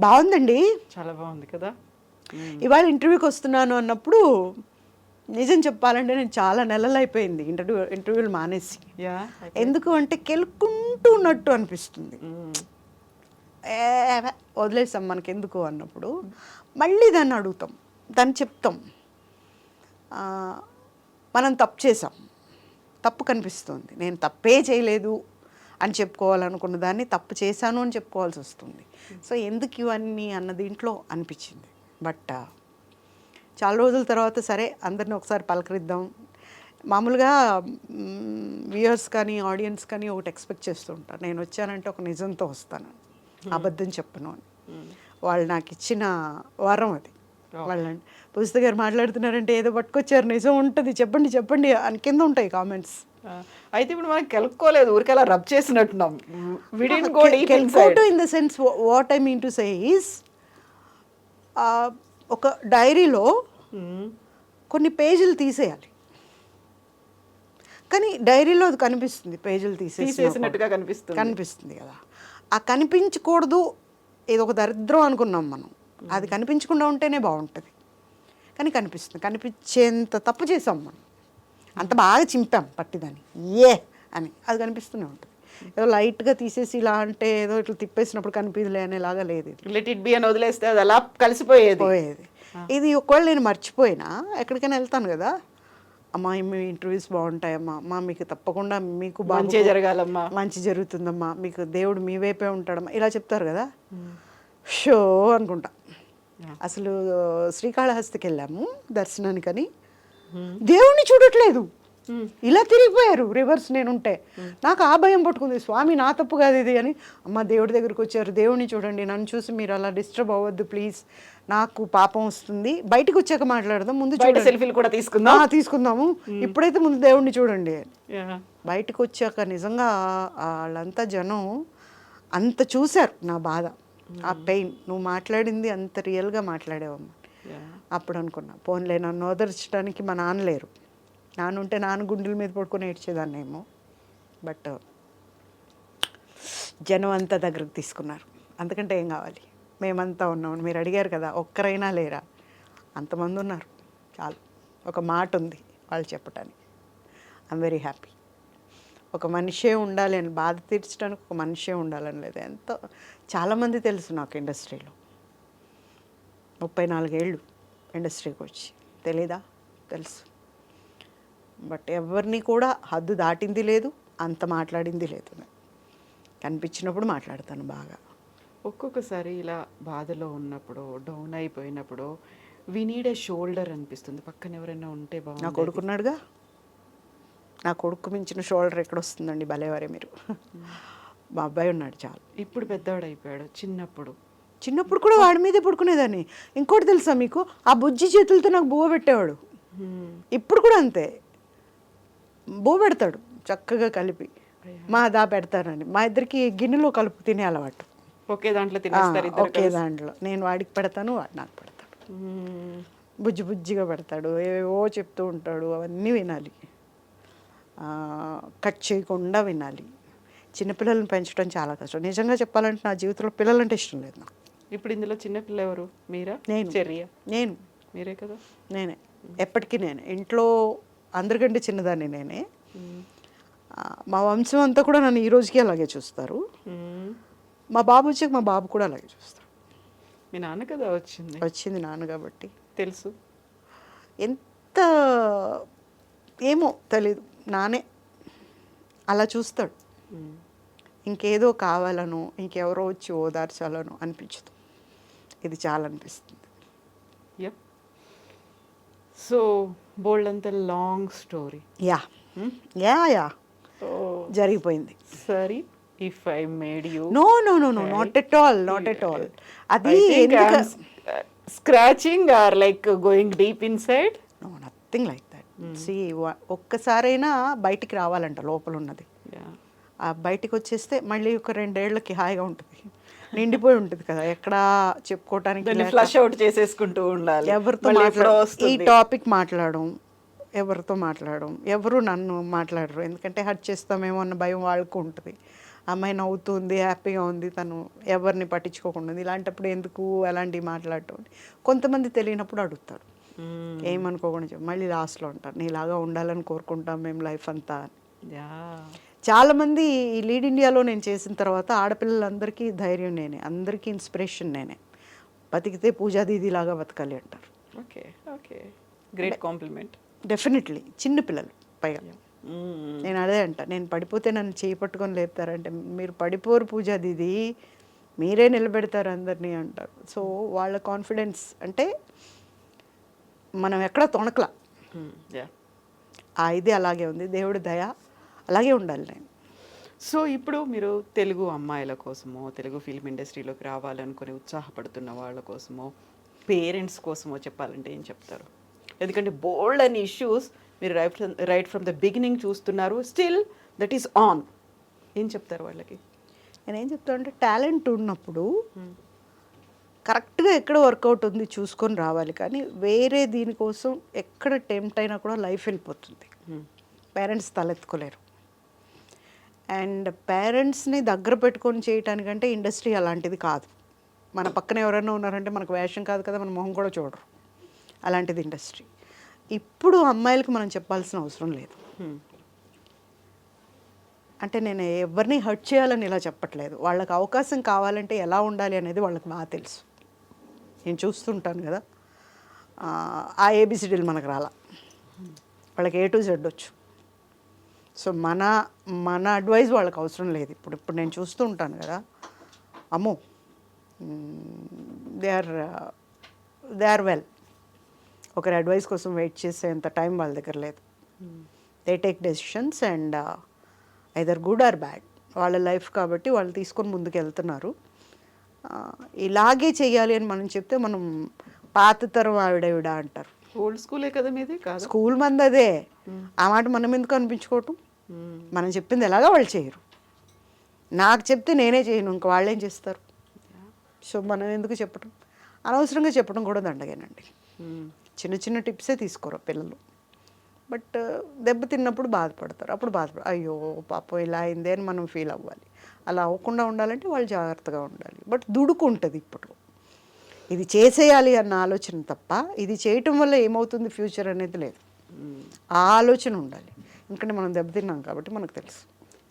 బాగుందండి, చాలా బాగుంది కదా. ఇవాళ ఇంటర్వ్యూకి వస్తున్నాను అన్నప్పుడు నిజం చెప్పాలంటే నేను చాలా నెలలు అయిపోయింది ఇంటర్వ్యూలు మానేసి. ఎందుకు అంటే కెలుక్కుంటూ ఉన్నట్టు అనిపిస్తుంది. వదిలేసాం మనకెందుకు అన్నప్పుడు మళ్ళీ దాన్ని అడుగుతాం, దాన్ని చెప్తాం. మనం తప్పు చేసాం, తప్పు కనిపిస్తుంది, నేను తప్పే చేయలేదు అని చెప్పుకోవాలనుకున్న దాన్ని తప్పు చేశాను అని చెప్పుకోవాల్సి వస్తుంది. సో ఎందుకు ఇవన్నీ అన్న దీంట్లో అనిపించింది. బట్ చాలా రోజుల తర్వాత సరే అందరిని ఒకసారి పలకరిద్దాం. మామూలుగా వ్యూయర్స్ కానీ ఆడియన్స్ కానీ ఒకటి ఎక్స్పెక్ట్ చేస్తూ ఉంటారు, నేను వచ్చానంటే ఒక నిజంతో వస్తాను, అబద్ధం చెప్పను అని. వాళ్ళు నాకు ఇచ్చిన వరం అది. వాళ్ళని పుస్తక గారు మాట్లాడుతున్నారంటే ఏదో పట్టుకొచ్చారు, నిజం ఉంటుంది, చెప్పండి చెప్పండి అని కింద ఉంటాయి కామెంట్స్. అయితే ఇప్పుడు మనం కెలుక్కోలేదు, ఊరికెలా రబ్ చేసినట్టున్నాం. In the sense what I mean to say is, ఒక డైరీలో కొన్ని పేజీలు తీసేయాలి, కానీ డైరీలో అది కనిపిస్తుంది, పేజీలు తీసేసినట్టుగా కనిపిస్తుంది. కనిపిస్తుంది కదా. ఆ కనిపించకూడదు, ఏదో ఒక దరిద్రం అనుకున్నాం మనం, అది కనిపించకుండా ఉంటేనే బాగుంటుంది. కానీ కనిపిస్తుంది, కనిపించేంత తప్పు చేసాం మనం, అంత బాగా చింపాం పట్టిదని ఏ అని, అది కనిపిస్తూనే ఉంటుంది. ఏదో లైట్గా తీసేసి ఇలా అంటే ఏదో ఇట్లా తిప్పేసినప్పుడు కనిపించలే అనేలాగా లేదు ఇది. లెట్ ఇట్ బి అని వదిలేస్తే అది అలా కలిసిపోయేది. పోయేది. ఇది ఒకవేళ నేను మర్చిపోయినా ఎక్కడికైనా వెళ్తాను కదా, అమ్మా మీ ఇంటర్వ్యూస్ బాగుంటాయమ్మా, అమ్మా మీకు తప్పకుండా మీకు మంచి జరగాలమ్మా, మంచి జరుగుతుందమ్మా, మీకు దేవుడు మీ వైపే ఉంటాడమ్మా, ఇలా చెప్తారు కదా. షో అనుకుంటా. అసలు శ్రీకాళహస్తికి వెళ్ళాము దర్శనానికని, దేవుణ్ణి చూడట్లేదు, ఇలా తిరిగిపోయారు రివర్స్. నేనుంటే నాకు ఆ భయం పట్టుకుంది, స్వామి నా తప్పు కాదు ఇది అని. అమ్మ దేవుడి దగ్గరికి వచ్చారు, దేవుడిని చూడండి, నన్ను చూసి మీరు అలా డిస్టర్బ్ అవ్వద్దు ప్లీజ్, నాకు పాపం వస్తుంది, బయటకు వచ్చాక మాట్లాడదాం, ముందు సెల్ఫీలు కూడా తీసుకుందాము, ఇప్పుడైతే ముందు దేవుడిని చూడండి. బయటకు వచ్చాక నిజంగా వాళ్ళంతా జనం అంత చూశారు నా బాధ, ఆ పెయిన్. నువ్వు మాట్లాడింది అంత రియల్గా మాట్లాడావమ్మా. అప్పుడు అనుకున్నా, పోన్లే నన్ను ఓదర్చడానికి మా నాన్న లేరు, నాన్నుంటే నాన్న గుండెల మీద పడుకొని ఏడ్చేదాన్నేమో. బట్ జనం అంతా దగ్గరకు తీసుకున్నారు, అంతకంటే ఏం కావాలి. మేమంతా ఉన్నాం, మీరు అడిగారు కదా ఒక్కరైనా లేరా, అంతమంది ఉన్నారు చాలు. ఒక మాట ఉంది వాళ్ళు చెప్పటానికి, ఐఎమ్ వెరీ హ్యాపీ. ఒక మనిషే ఉండాలి అని, బాధ తీర్చడానికి ఒక మనిషే ఉండాలని లేదు. ఎంతో చాలామంది తెలుసు నాకు ఇండస్ట్రీలో, 34 ఏళ్ళు ఇండస్ట్రీకి వచ్చి, తెలీదా? తెలుసు. బట్ ఎవరిని కూడా హద్దు దాటింది లేదు, అంత మాట్లాడింది లేదు. కనిపించినప్పుడు మాట్లాడతాను బాగా. ఒక్కొక్కసారి ఇలా బాధలో ఉన్నప్పుడు, డౌన్ అయిపోయినప్పుడు వి నీడ్ ఏ షోల్డర్ అనిపిస్తుంది, పక్కన ఎవరైనా ఉంటే బాగుంది. నా కొడుకున్నాడుగా, నా కొడుకు మించిన షోల్డర్ ఎక్కడొస్తుందండి, భలేవారే మీరు. మా అబ్బాయి ఉన్నాడు చాలు. ఇప్పుడు పెద్దవాడు అయిపోయాడు, చిన్నప్పుడు కూడా వాడి మీదే పడుకునేదాన్ని. ఇంకోటి తెలుసా మీకు, ఆ బుజ్జి చేతులతో నాకు బువ్వ పెట్టేవాడు. ఇప్పుడు కూడా అంతే, బువ్వ పెడతాడు చక్కగా కలిపి, మా దా పెడతానని. మా ఇద్దరికి గిన్నెలో కలుపు తినే అలవాటు, ఒకే దాంట్లో తినేస్తారు. ఒకే దాంట్లో నేను వాడికి పెడతాను, వాడు నాకు పెడతాడు. బుజ్జి బుజ్జిగా పెడతాడు, ఏవో చెప్తూ ఉంటాడు, అవన్నీ వినాలి, కట్ చేయకుండా వినాలి. చిన్నపిల్లల్ని పెంచడం చాలా కష్టం. నిజంగా చెప్పాలంటే నా జీవితంలో పిల్లలంటే ఇష్టం లేదు నాకు. ఇప్పుడు ఇందులో చిన్నపిల్ల ఎవరు? మీరా? నేను మీరే కదా. నేనే, ఎప్పటికీ నేనే. ఇంట్లో అందరికంటే చిన్నదాన్ని నేనే. మా వంశం అంతా కూడా నన్ను ఈ రోజుకి అలాగే చూస్తారు. మా బాబు వచ్చాక మా బాబు కూడా అలాగే చూస్తారు. మీ నాన్న కదా వచ్చింది నాన్న కాబట్టి తెలుసు. ఎంత ఏమో తెలీదు, నానే అలా చూస్తాడు. ఇంకేదో కావాలను, ఇంకెవరో వచ్చి ఓదార్చాలను అనిపించదు, ఇది చాలా అనిపిస్తుంది. సో బోల్డ్ అంత లాంగ్ స్టోరీ. యా జరిగిపోయింది. Sorry, if I made you no not at all. అది scratching or like going deep inside? No, nothing like that. See, ఒక్కసారైనా బయటికి రావాలంట లోపల ఉన్నది. ఆ బయటికి వచ్చేస్తే మళ్ళీ ఒక 2 ఏళ్ళకి హాయిగా ఉంటుంది, నిండిపోయి ఉంటుంది కదా, ఎక్కడ చెప్పుకోవటానికి. ఫ్లష్ అవుట్ చేసేసుకుంటూ ఉండాలి. ఎవరితో ఈ టాపిక్ మాట్లాడడం, ఎవరితో మాట్లాడడం, ఎవరు నన్ను మాట్లాడరు, ఎందుకంటే హర్ట్ చేస్తామేమో అన్న భయం వాళ్ళకు ఉంటుంది. అమ్మాయి నవ్వుతుంది, హ్యాపీగా ఉంది, తను ఎవరిని పట్టించుకోకుండా ఉంది, ఇలాంటప్పుడు ఎందుకు అలాంటివి మాట్లాడటం. కొంతమంది తెలియనప్పుడు అడుగుతారు, ఏమనుకోకుండా మళ్ళీ లాస్ట్లో ఉంటారు, నీలాగా ఉండాలని కోరుకుంటాం మేము లైఫ్ అంతా. చాలామంది ఈ లీడ్ ఇండియాలో నేను చేసిన తర్వాత ఆడపిల్లలందరికీ ధైర్యం నేనే, అందరికీ ఇన్స్పిరేషన్ నేనే. బతికితే పూజా దీది లాగా బతకాలి అంటారు. Okay, great compliment. డెఫినెట్లీ, చిన్నపిల్లలు పైగా. నేను అదే అంట, నేను పడిపోతే నన్ను చేయి పట్టుకొని లేపుతారంటే, మీరు పడిపోరు పూజా దీది, మీరే నిలబెడతారు అందరినీ అంటారు. సో వాళ్ళ కాన్ఫిడెన్స్ అంటే మనం ఎక్కడ తొణకలా, ఇది అలాగే ఉంది. దేవుడి దయ అలాగే ఉండాలి నేను. సో ఇప్పుడు మీరు తెలుగు అమ్మాయిల కోసమో, తెలుగు ఫిల్మ్ ఇండస్ట్రీలోకి రావాలనుకుని ఉత్సాహపడుతున్న వాళ్ళ కోసమో, పేరెంట్స్ కోసమో చెప్పాలంటే ఏం చెప్తారు? ఎందుకంటే బోల్డ్ అండ్ ఇష్యూస్ మీరు రైట్ ఫ్రమ్ ద బిగినింగ్ చూస్తున్నారు, స్టిల్ దట్ ఈస్ ఆన్. ఏం చెప్తారు వాళ్ళకి? నేనేం చెప్తాను అంటే, టాలెంట్ ఉన్నప్పుడు కరెక్ట్గా ఎక్కడ వర్కౌట్ ఉంది చూసుకొని రావాలి, కానీ వేరే దీనికోసం ఎక్కడ టెంప్ట్ అయినా కూడా లైఫ్ వెళ్ళిపోతుంది. పేరెంట్స్ తలెత్తుకోలేరు. అండ్ పేరెంట్స్ని దగ్గర పెట్టుకొని చేయటానికంటే ఇండస్ట్రీ అలాంటిది కాదు. మన పక్కన ఎవరైనా ఉన్నారంటే మనకు వేషం కాదు కదా, మన మొహం కూడా చూడరు. అలాంటిది ఇండస్ట్రీ. ఇప్పుడు అమ్మాయిలకు మనం చెప్పాల్సిన అవసరం లేదు. అంటే నేను ఎవరిని హర్ట్ చేయాలని ఇలా చెప్పట్లేదు. వాళ్ళకి అవకాశం కావాలంటే ఎలా ఉండాలి అనేది వాళ్ళకి బాగా తెలుసు. నేను చూస్తుంటాను కదా, ఆ ఏబిసిడీలు మనకు రాలా, వాళ్ళకి A to Z వచ్చు. సో మన అడ్వైస్ వాళ్ళకి అవసరం లేదు. ఇప్పుడు నేను చూస్తూ ఉంటాను కదా, అమ్మో దే ఆర్ వెల్. ఒకరి అడ్వైస్ కోసం వెయిట్ చేసేంత టైం వాళ్ళ దగ్గర లేదు. They take decisions and either good or bad. వాళ్ళ లైఫ్ కాబట్టి వాళ్ళు తీసుకొని ముందుకు వెళ్తున్నారు. ఇలాగే చెయ్యాలి అని మనం చెప్తే మనం పాత తరం ఆవిడ అంటారు. ఓల్డ్ స్కూలే కదా మీది కాదు? స్కూల్ మంది అదే. ఆ మాట మనం ఎందుకు అనిపించుకోవటం? మనం చెప్పింది ఎలాగా వాళ్ళు చేయరు. నాకు చెప్తే నేనే చేయను, ఇంక వాళ్ళు ఏం చేస్తారు? సో మనం ఎందుకు చెప్పటం? అనవసరంగా చెప్పడం కూడా దండగేనండి. చిన్న చిన్న టిప్సే తీసుకోరు పిల్లలు. బట్ దెబ్బ తిన్నప్పుడు బాధపడతారు. అప్పుడు అయ్యో పాపం ఇలా అయిందే అని మనం ఫీల్ అవ్వాలి. అలా అవ్వకుండా ఉండాలంటే వాళ్ళు జాగ్రత్తగా ఉండాలి. బట్ దుడుకుంటుంది ఇప్పుడు. ఇది చేసేయాలి అన్న ఆలోచన తప్ప ఇది చేయటం వల్ల ఏమవుతుంది ఫ్యూచర్ అనేది లేదు. ఆ ఆలోచన ఉండాలి. ఎందుకంటే మనం దెబ్బతిన్నాం కాబట్టి మనకు తెలుసు.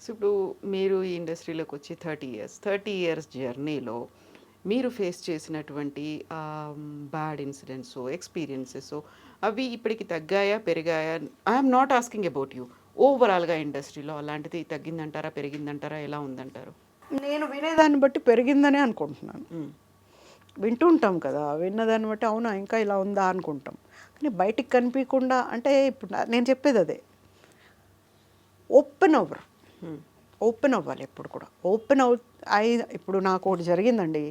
సో ఇప్పుడు మీరు ఈ ఇండస్ట్రీలోకి వచ్చి 30 ఇయర్స్ జర్నీలో మీరు ఫేస్ చేసినటువంటి బ్యాడ్ ఇన్సిడెంట్స్, ఎక్స్పీరియన్సెస్ అవి ఇప్పటికి తగ్గాయా, పెరిగాయా? I'm not asking about you. ఓవరాల్గా ఇండస్ట్రీలో అలాంటిది తగ్గిందంటారా, పెరిగిందంటారా, ఎలా ఉందంటారు? నేను వినేదాన్ని బట్టి పెరిగిందనే అనుకుంటున్నాను. వింటూ ఉంటాం కదా, విన్నదాన్ని బట్టి అవునా ఇంకా ఇలా ఉందా అనుకుంటాం. కానీ బయటికి కనిపించకుండా, అంటే ఇప్పుడు నేను చెప్పేది అదే, ఓపెన్ అవ్వాలి ఎప్పుడు కూడా. ఇప్పుడు నాకు ఒకటి జరిగిందండి,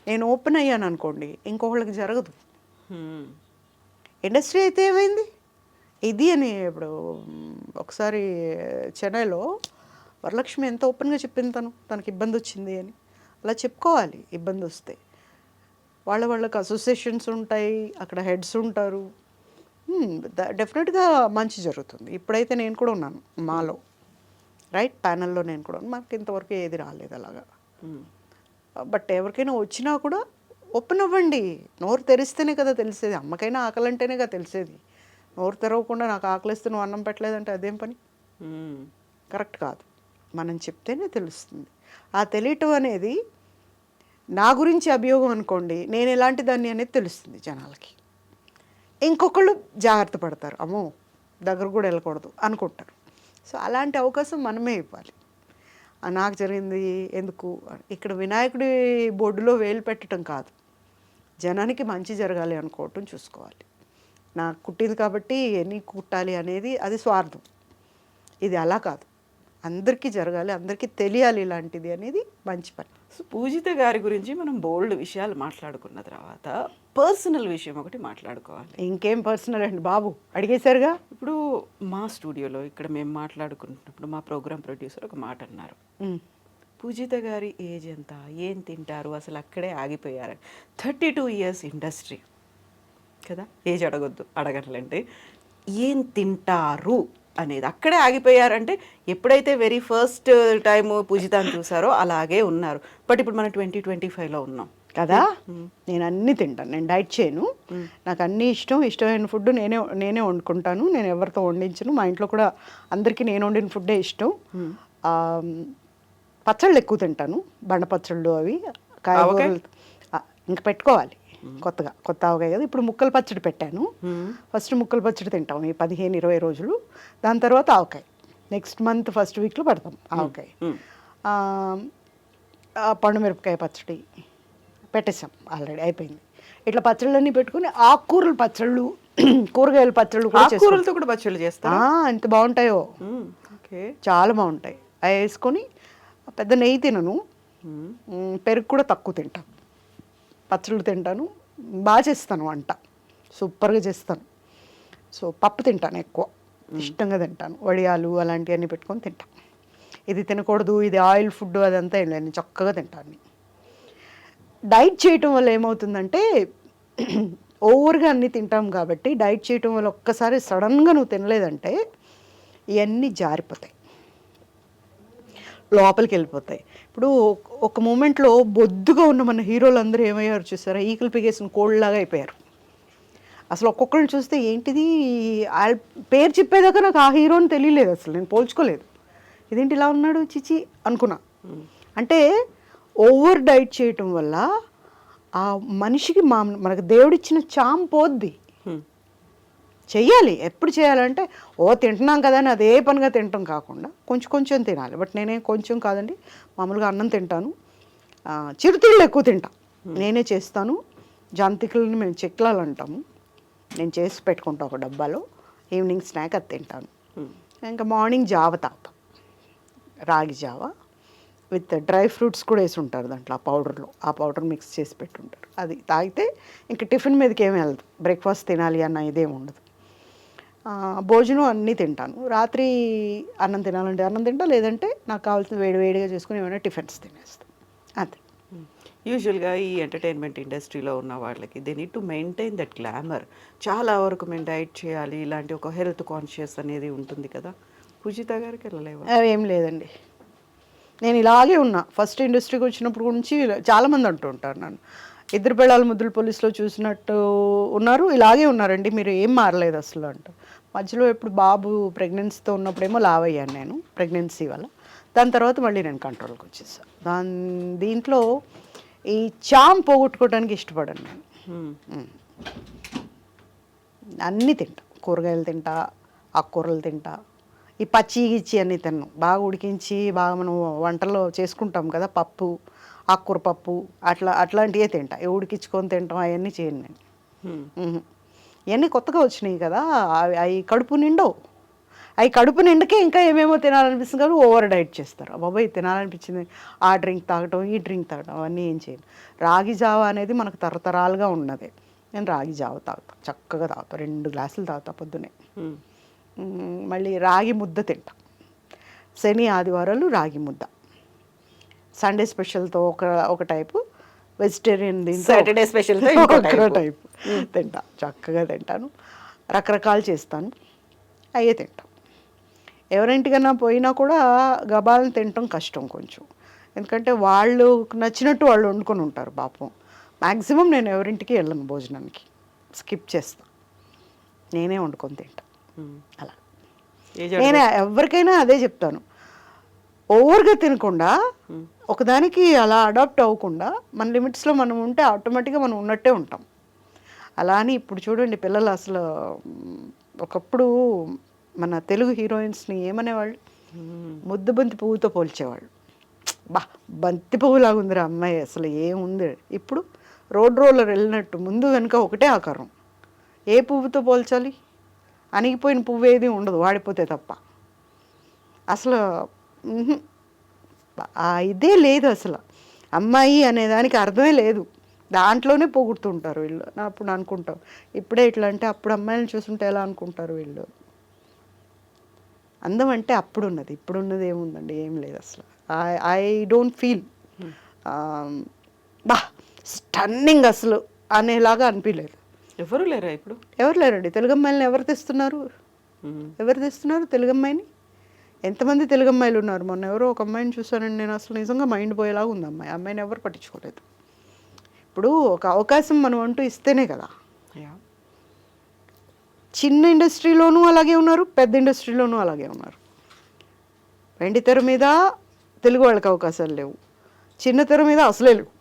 నేను ఓపెన్ అయ్యాను అనుకోండి, ఇంకొకళ్ళకి జరగదు. ఇండస్ట్రీ అయితే ఏమైంది ఇది అని. ఇప్పుడు ఒకసారి చెన్నైలో వరలక్ష్మి ఎంత ఓపెన్గా చెప్పింది, తనకి ఇబ్బంది వచ్చింది అని. అలా చెప్పుకోవాలి ఇబ్బంది వస్తే. వాళ్ళకి అసోసియేషన్స్ ఉంటాయి, అక్కడ హెడ్స్ ఉంటారు. డెఫినెట్గా మంచి జరుగుతుంది. ఇప్పుడైతే నేను కూడా ఉన్నాను మాలో, రైట్ ప్యానల్లో నేను కూడా. మాకు ఇంతవరకు ఏది రాలేదు అలాగా. బట్ ఎవరికైనా వచ్చినా కూడా ఓపెన్ అవ్వండి. నోరు తెరిస్తేనే కదా తెలిసేది. అమ్మకైనా ఆకలి అంటేనే కదా తెలిసేది. నోరు తెరవకుండా నాకు ఆకలిస్తే నువ్వు అన్నం పెట్టలేదంటే అదేం పని? కరెక్ట్ కాదు. మనం చెప్తేనే తెలుస్తుంది. ఆ తెలియటం అనేది, నా గురించి అభియోగం అనుకోండి, నేను ఎలాంటి దాన్ని అనేది తెలుస్తుంది జనాలకి. ఇంకొకళ్ళు జాగ్రత్త పడతారు, అమ్మో దగ్గర కూడా వెళ్ళకూడదు అనుకుంటారు. సో అలాంటి అవకాశం మనమే ఇవ్వాలి. నాకు జరిగింది ఎందుకు, ఇక్కడ వినాయకుడి బొడ్డులో వేలు పెట్టడం కాదు, జనానికి మంచి జరగాలి అనుకోవటం చూసుకోవాలి. నాకు కుట్టింది కాబట్టి ఎన్ని కుట్టాలి అనేది అది స్వార్థం. ఇది అలా కాదు, అందరికీ జరగాలి, అందరికీ తెలియాలి ఇలాంటిది అనేది మంచి పని. సో పూజిత గారి గురించి మనం బోల్డ్ విషయాలు మాట్లాడుకున్న తర్వాత పర్సనల్ విషయం ఒకటి మాట్లాడుకోవాలి. ఇంకేం పర్సనల్ అండి బాబు, అడిగేశారుగా. ఇప్పుడు మా స్టూడియోలో ఇక్కడ మేము మాట్లాడుకుంటున్నప్పుడు మా ప్రోగ్రామ్ ప్రొడ్యూసర్ ఒక మాట అన్నారు, పూజిత గారి ఏజ్ ఎంత, ఏం తింటారు, అసలు అక్కడే ఆగిపోయారు. 32 ఇయర్స్ ఇండస్ట్రీ కదా, ఏజ్ అడగట్లంటే ఏం తింటారు అనేది అక్కడే ఆగిపోయారంటే, ఎప్పుడైతే వెరీ ఫస్ట్ టైం పూజితాన్ని చూసారో అలాగే ఉన్నారు. బట్ ఇప్పుడు మనం 2025లో ఉన్నాం కదా. నేను అన్నీ తింటాను, నేను డైట్ చేయను. నాకు అన్నీ ఇష్టమైన ఫుడ్ నేనే వండుకుంటాను. నేను ఎవరితో వండించను. మా ఇంట్లో కూడా అందరికీ నేను వండిన ఫుడ్డే ఇష్టం. పచ్చళ్ళు ఎక్కువ తింటాను, బండ పచ్చళ్ళు అవి, కాయగూరలు ఇంకా పెట్టుకోవాలి కొత్త ఆవకాయ కదా. ఇప్పుడు ముక్కల పచ్చడి పెట్టాను. ఫస్ట్ ముక్కల పచ్చడి తింటాం ఈ 15-20 రోజులు. దాని తర్వాత ఆవకాయ నెక్స్ట్ మంత్ ఫస్ట్ వీక్లో పెడతాం ఆవకాయ. పండుమిరపకాయ పచ్చడి పెట్టేసాం, ఆల్రెడీ అయిపోయింది. ఇట్లా పచ్చళ్ళన్నీ పెట్టుకుని ఆకుకూరల పచ్చళ్ళు, కూరగాయల పచ్చళ్ళు కూడా ఆకుకూరలతో కూడా పచ్చళ్ళు చేస్తా. ఎంత బాగుంటాయో, ఓకే చాలా బాగుంటాయి. అవి వేసుకొని, పెద్ద నెయ్యి తినను, పెరుగు కూడా తక్కువ తింటాను, పచ్చళ్ళు తింటాను, బాగా చేస్తాను వంట, సూపర్గా చేస్తాను. సో పప్పు తింటాను ఎక్కువ, ఇష్టంగా తింటాను. వడియాలు అలాంటివన్నీ పెట్టుకొని తింటాను. ఇది తినకూడదు, ఇది ఆయిల్ ఫుడ్ అదంతా ఏం లేదు, నేను చక్కగా తింటాను. డైట్ చేయటం వల్ల ఏమవుతుందంటే, ఓవర్గా అన్నీ తింటాం కాబట్టి, డైట్ చేయటం వల్ల ఒక్కసారి సడన్గా నువ్వు తినలేదంటే ఇవన్నీ జారిపోతాయి, లోపలికి వెళ్ళిపోతాయి. ఇప్పుడు ఒక మూమెంట్లో బొద్దుగా ఉన్న మన హీరోలు అందరూ ఏమయ్యారు చూసారా, ఈకలు పిగేసిన కోళ్ళలాగా అయిపోయారు. అసలు ఒక్కొక్కరిని చూస్తే ఏంటిది, వాళ్ళ పేరు చెప్పేదాకా నాకు ఆ హీరోని తెలియలేదు, అసలు నేను పోల్చుకోలేదు, ఇదేంటి ఇలా ఉన్నాడు చిచి అనుకున్నా. అంటే ఓవర్ డైట్ చేయటం వల్ల ఆ మనిషికి మనకు దేవుడిచ్చిన చామ్ పోద్ది. చెయ్యాలి, ఎప్పుడు చేయాలంటే తింటున్నాం కదా అని అదే పనిగా తినటం కాకుండా కొంచెం కొంచెం తినాలి. బట్ నేనే కొంచెం కాదండి, మామూలుగా అన్నం తింటాను, చిరుతిళ్ళు ఎక్కువ తింటా, నేనే చేస్తాను. జంతికలని మేము చెక్లాలు అంటాము, నేను చేసి పెట్టుకుంటా ఒక డబ్బాలో, ఈవినింగ్ స్నాక్ అది తింటాను. ఇంకా మార్నింగ్ జావ తాగుతాం, రాగి జావ విత్ డ్రై ఫ్రూట్స్ కూడా వేసి ఉంటారు దాంట్లో, ఆ పౌడర్లో, ఆ పౌడర్ మిక్స్ చేసి పెట్టుంటారు. అది తాగితే ఇంక టిఫిన్ మీదకి ఏమి వెళ్ళదు, బ్రేక్ఫాస్ట్ తినాలి అన్న ఇదేమి ఉండదు. భోజనం అన్నీ తింటాను. రాత్రి అన్నం తినాలంటే అన్నం తింటా, లేదంటే నాకు కావాల్సిన వేడివేడిగా చేసుకుని ఏమైనా టిఫిన్స్ తినేస్తాను, అంతే. యూజువల్గా ఈ ఎంటర్టైన్మెంట్ ఇండస్ట్రీలో ఉన్న వాళ్ళకి they need to maintain that glamour. చాలా వరకు మేము డైట్ చేయాలి, ఇలాంటి ఒక హెల్త్ కాన్షియస్ అనేది ఉంటుంది కదా. పూజిత గారికి వెళ్ళలేవా? ఏం లేదండి, నేను ఇలాగే ఉన్నా. ఫస్ట్ ఇండస్ట్రీకి వచ్చినప్పుడు నుంచి చాలామంది అంటూ ఉంటారు నన్ను, ఇద్దరు పిల్లలు ముద్దుల పోలీసులో చూసినట్టు ఉన్నారు, ఇలాగే ఉన్నారండి, మీరు ఏం మారలేదు అసలు అంట. మధ్యలో ఎప్పుడు బాబు ప్రెగ్నెన్సీతో ఉన్నప్పుడేమో లావ్ అయ్యాను నేను, ప్రెగ్నెన్సీ వల్ల. దాని తర్వాత మళ్ళీ నేను కంట్రోల్కి వచ్చేసాను. దీంట్లో ఈ చామ్ పోగొట్టుకోవడానికి ఇష్టపడాను నేను. అన్నీ తింటా, కూరగాయలు తింటా, ఆకుకూరలు తింటా, ఈ పచ్చి గిచ్చి అన్నీ తిన్నాం, బాగా ఉడికించి బాగా మనం వంటల్లో చేసుకుంటాం కదా, పప్పు, ఆకుకూర పప్పు, అట్లాంటివే తింటా. ఉడికించుకొని తింటాం అవన్నీ చేయను నేను. ఇవన్నీ కొత్తగా వచ్చినాయి కదా, అవి కడుపు నిండవు. అవి కడుపు నిండకే ఇంకా ఏమేమో తినాలనిపిస్తుంది కానీ ఓవర్ డైట్ చేస్తారు. బాబాయ్ తినాలనిపించింది, ఆ డ్రింక్ తాగటం, ఈ డ్రింక్ తాగటం, అవన్నీ ఏం చేయను. రాగి జావ అనేది మనకు తరతరాలుగా ఉన్నది. నేను రాగి జావ తాగుతాను, చక్కగా తాగుతాను, 2 గ్లాసులు తాగుతా పొద్దునే. మళ్ళీ రాగి ముద్ద తింటా, శని ఆదివారాలు రాగి ముద్ద, సండే స్పెషల్తో ఒక టైపు, వెజిటేరియన్ దీంతో సాటర్డే స్పెషల్తో ఒక టైపు తింటా, చక్కగా తింటాను. రకరకాలు చేస్తాను, అయ్యే తింటాం. ఎవరింటికన్నా పోయినా కూడా గబాలను తినటం కష్టం కొంచెం, ఎందుకంటే వాళ్ళు నచ్చినట్టు వాళ్ళు వండుకొని ఉంటారు పాపం. మ్యాక్సిమం నేను ఎవరింటికి వెళ్ళను భోజనానికి, స్కిప్ చేస్తాను, నేనే వండుకొని తింటా. అలా నేను ఎవరికైనా అదే చెప్తాను, ఓవర్గా తినకుండా ఒకదానికి అలా అడాప్ట్ అవ్వకుండా మన లిమిట్స్లో మనం ఉంటే ఆటోమేటిక్గా మనం ఉన్నట్టే ఉంటాం. అలా అని ఇప్పుడు చూడండి పిల్లలు అసలు, ఒకప్పుడు మన తెలుగు హీరోయిన్స్ని ఏమనేవాళ్ళు, ముద్దు బంతి పువ్వుతో పోల్చేవాళ్ళు. బంతి పువ్వులాగా ఉందిరా అమ్మాయి, అసలు ఏముంది. ఇప్పుడు రోడ్ రోలర్ వెళ్ళినట్టు ముందు వెనుక ఒకటే ఆకారం, ఏ పువ్వుతో పోల్చాలి, అణిగిపోయిన పువ్వు ఏది ఉండదు వాడిపోతే తప్ప. అసలు ఇదే లేదు అసలు, అమ్మాయి అనే దానికి అర్థమే లేదు, దాంట్లోనే పోగొడుతుంటారు వీళ్ళు. అప్పుడు అనుకుంటాం ఇప్పుడే ఇట్లా అంటే అప్పుడు అమ్మాయిలను చూస్తుంటే ఎలా అనుకుంటారు వీళ్ళు. అందం అంటే అప్పుడున్నది, ఇప్పుడున్నది ఏముందండి, ఏం లేదు అసలు. ఐ డోంట్ ఫీల్ స్టన్నింగ్ అసలు అనేలాగా అనిపించలేదు. ఎవరు లేరా ఇప్పుడు? ఎవరు లేరండి, తెలుగు అమ్మాయిలని ఎవరు తెస్తున్నారు, తెలుగు అమ్మాయిని? ఎంతమంది తెలుగు అమ్మాయిలు ఉన్నారు. మొన్న ఎవరో ఒక అమ్మాయిని చూసానండి నేను, అసలు నిజంగా మైండ్ పోయేలాగా ఉంది అమ్మాయిని ఎవరు పట్టించుకోలేదు. ఇప్పుడు ఒక అవకాశం మనం అంటూ ఇస్తేనే కదా. చిన్న ఇండస్ట్రీలోనూ అలాగే ఉన్నారు, పెద్ద ఇండస్ట్రీలోనూ అలాగే ఉన్నారు. వెండి తెర మీద తెలుగు వాళ్ళకి అవకాశాలు లేవు, చిన్న తెర మీద అసలే లేవు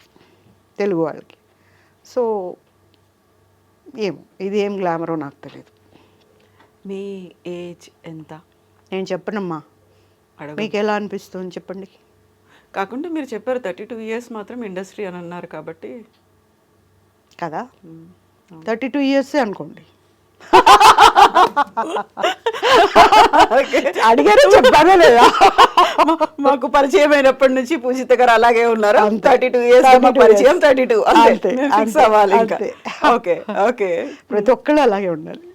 తెలుగు వాళ్ళకి. సో ఏమో ఇది ఏం గ్లామరో నాకు తెలియదు. మీ ఏజ్ ఎంత? నేను చెప్పనమ్మా, మీకు ఎలా అనిపిస్తుంది చెప్పండి. కాకుండా మీరు చెప్పారు 32 years మాత్రం ఇండస్ట్రీ అని అన్నారు కాబట్టి కదా, 32 years అనుకోండి. అడిగారు చెప్పారా లేదా? మాకు పరిచయం అయినప్పటి నుంచి పూజిత గారు అలాగే ఉన్నారు. 32 years పరిచయం, 32 ఓకే ఓకే. ప్రతి ఒక్కళ్ళు అలాగే ఉండాలి.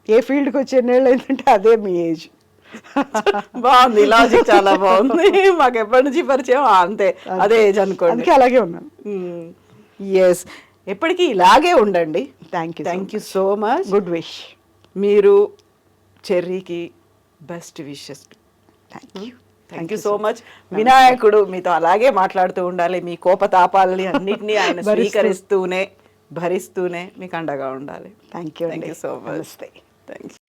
ఏ ఫీల్డ్కి వచ్చే ఎన్నేళ్ళు ఏంటంటే అదే మీ ఏజ్. బాగుంది, లాజిక్ చాలా బాగుంది. మాకు ఎప్పటి నుంచి పరిచయం అంతే, అదే ఏజ్ అనుకోండి. అందుకే అలాగే ఉన్నాను. ఎస్, ఎప్పటికీ ఇలాగే ఉండండి. Thank you so much. Good wish. మీరు చెర్రీకి best wishes. Thank you so much. వినాయకుడు మీతో అలాగే మాట్లాడుతూ ఉండాలి, మీ కోపతాపాలని అన్నిటినీ ఆయన స్వీకరిస్తూనే భరిస్తూనే మీకు అండగా ఉండాలి. Thank you so much. నమస్తే. Thank you.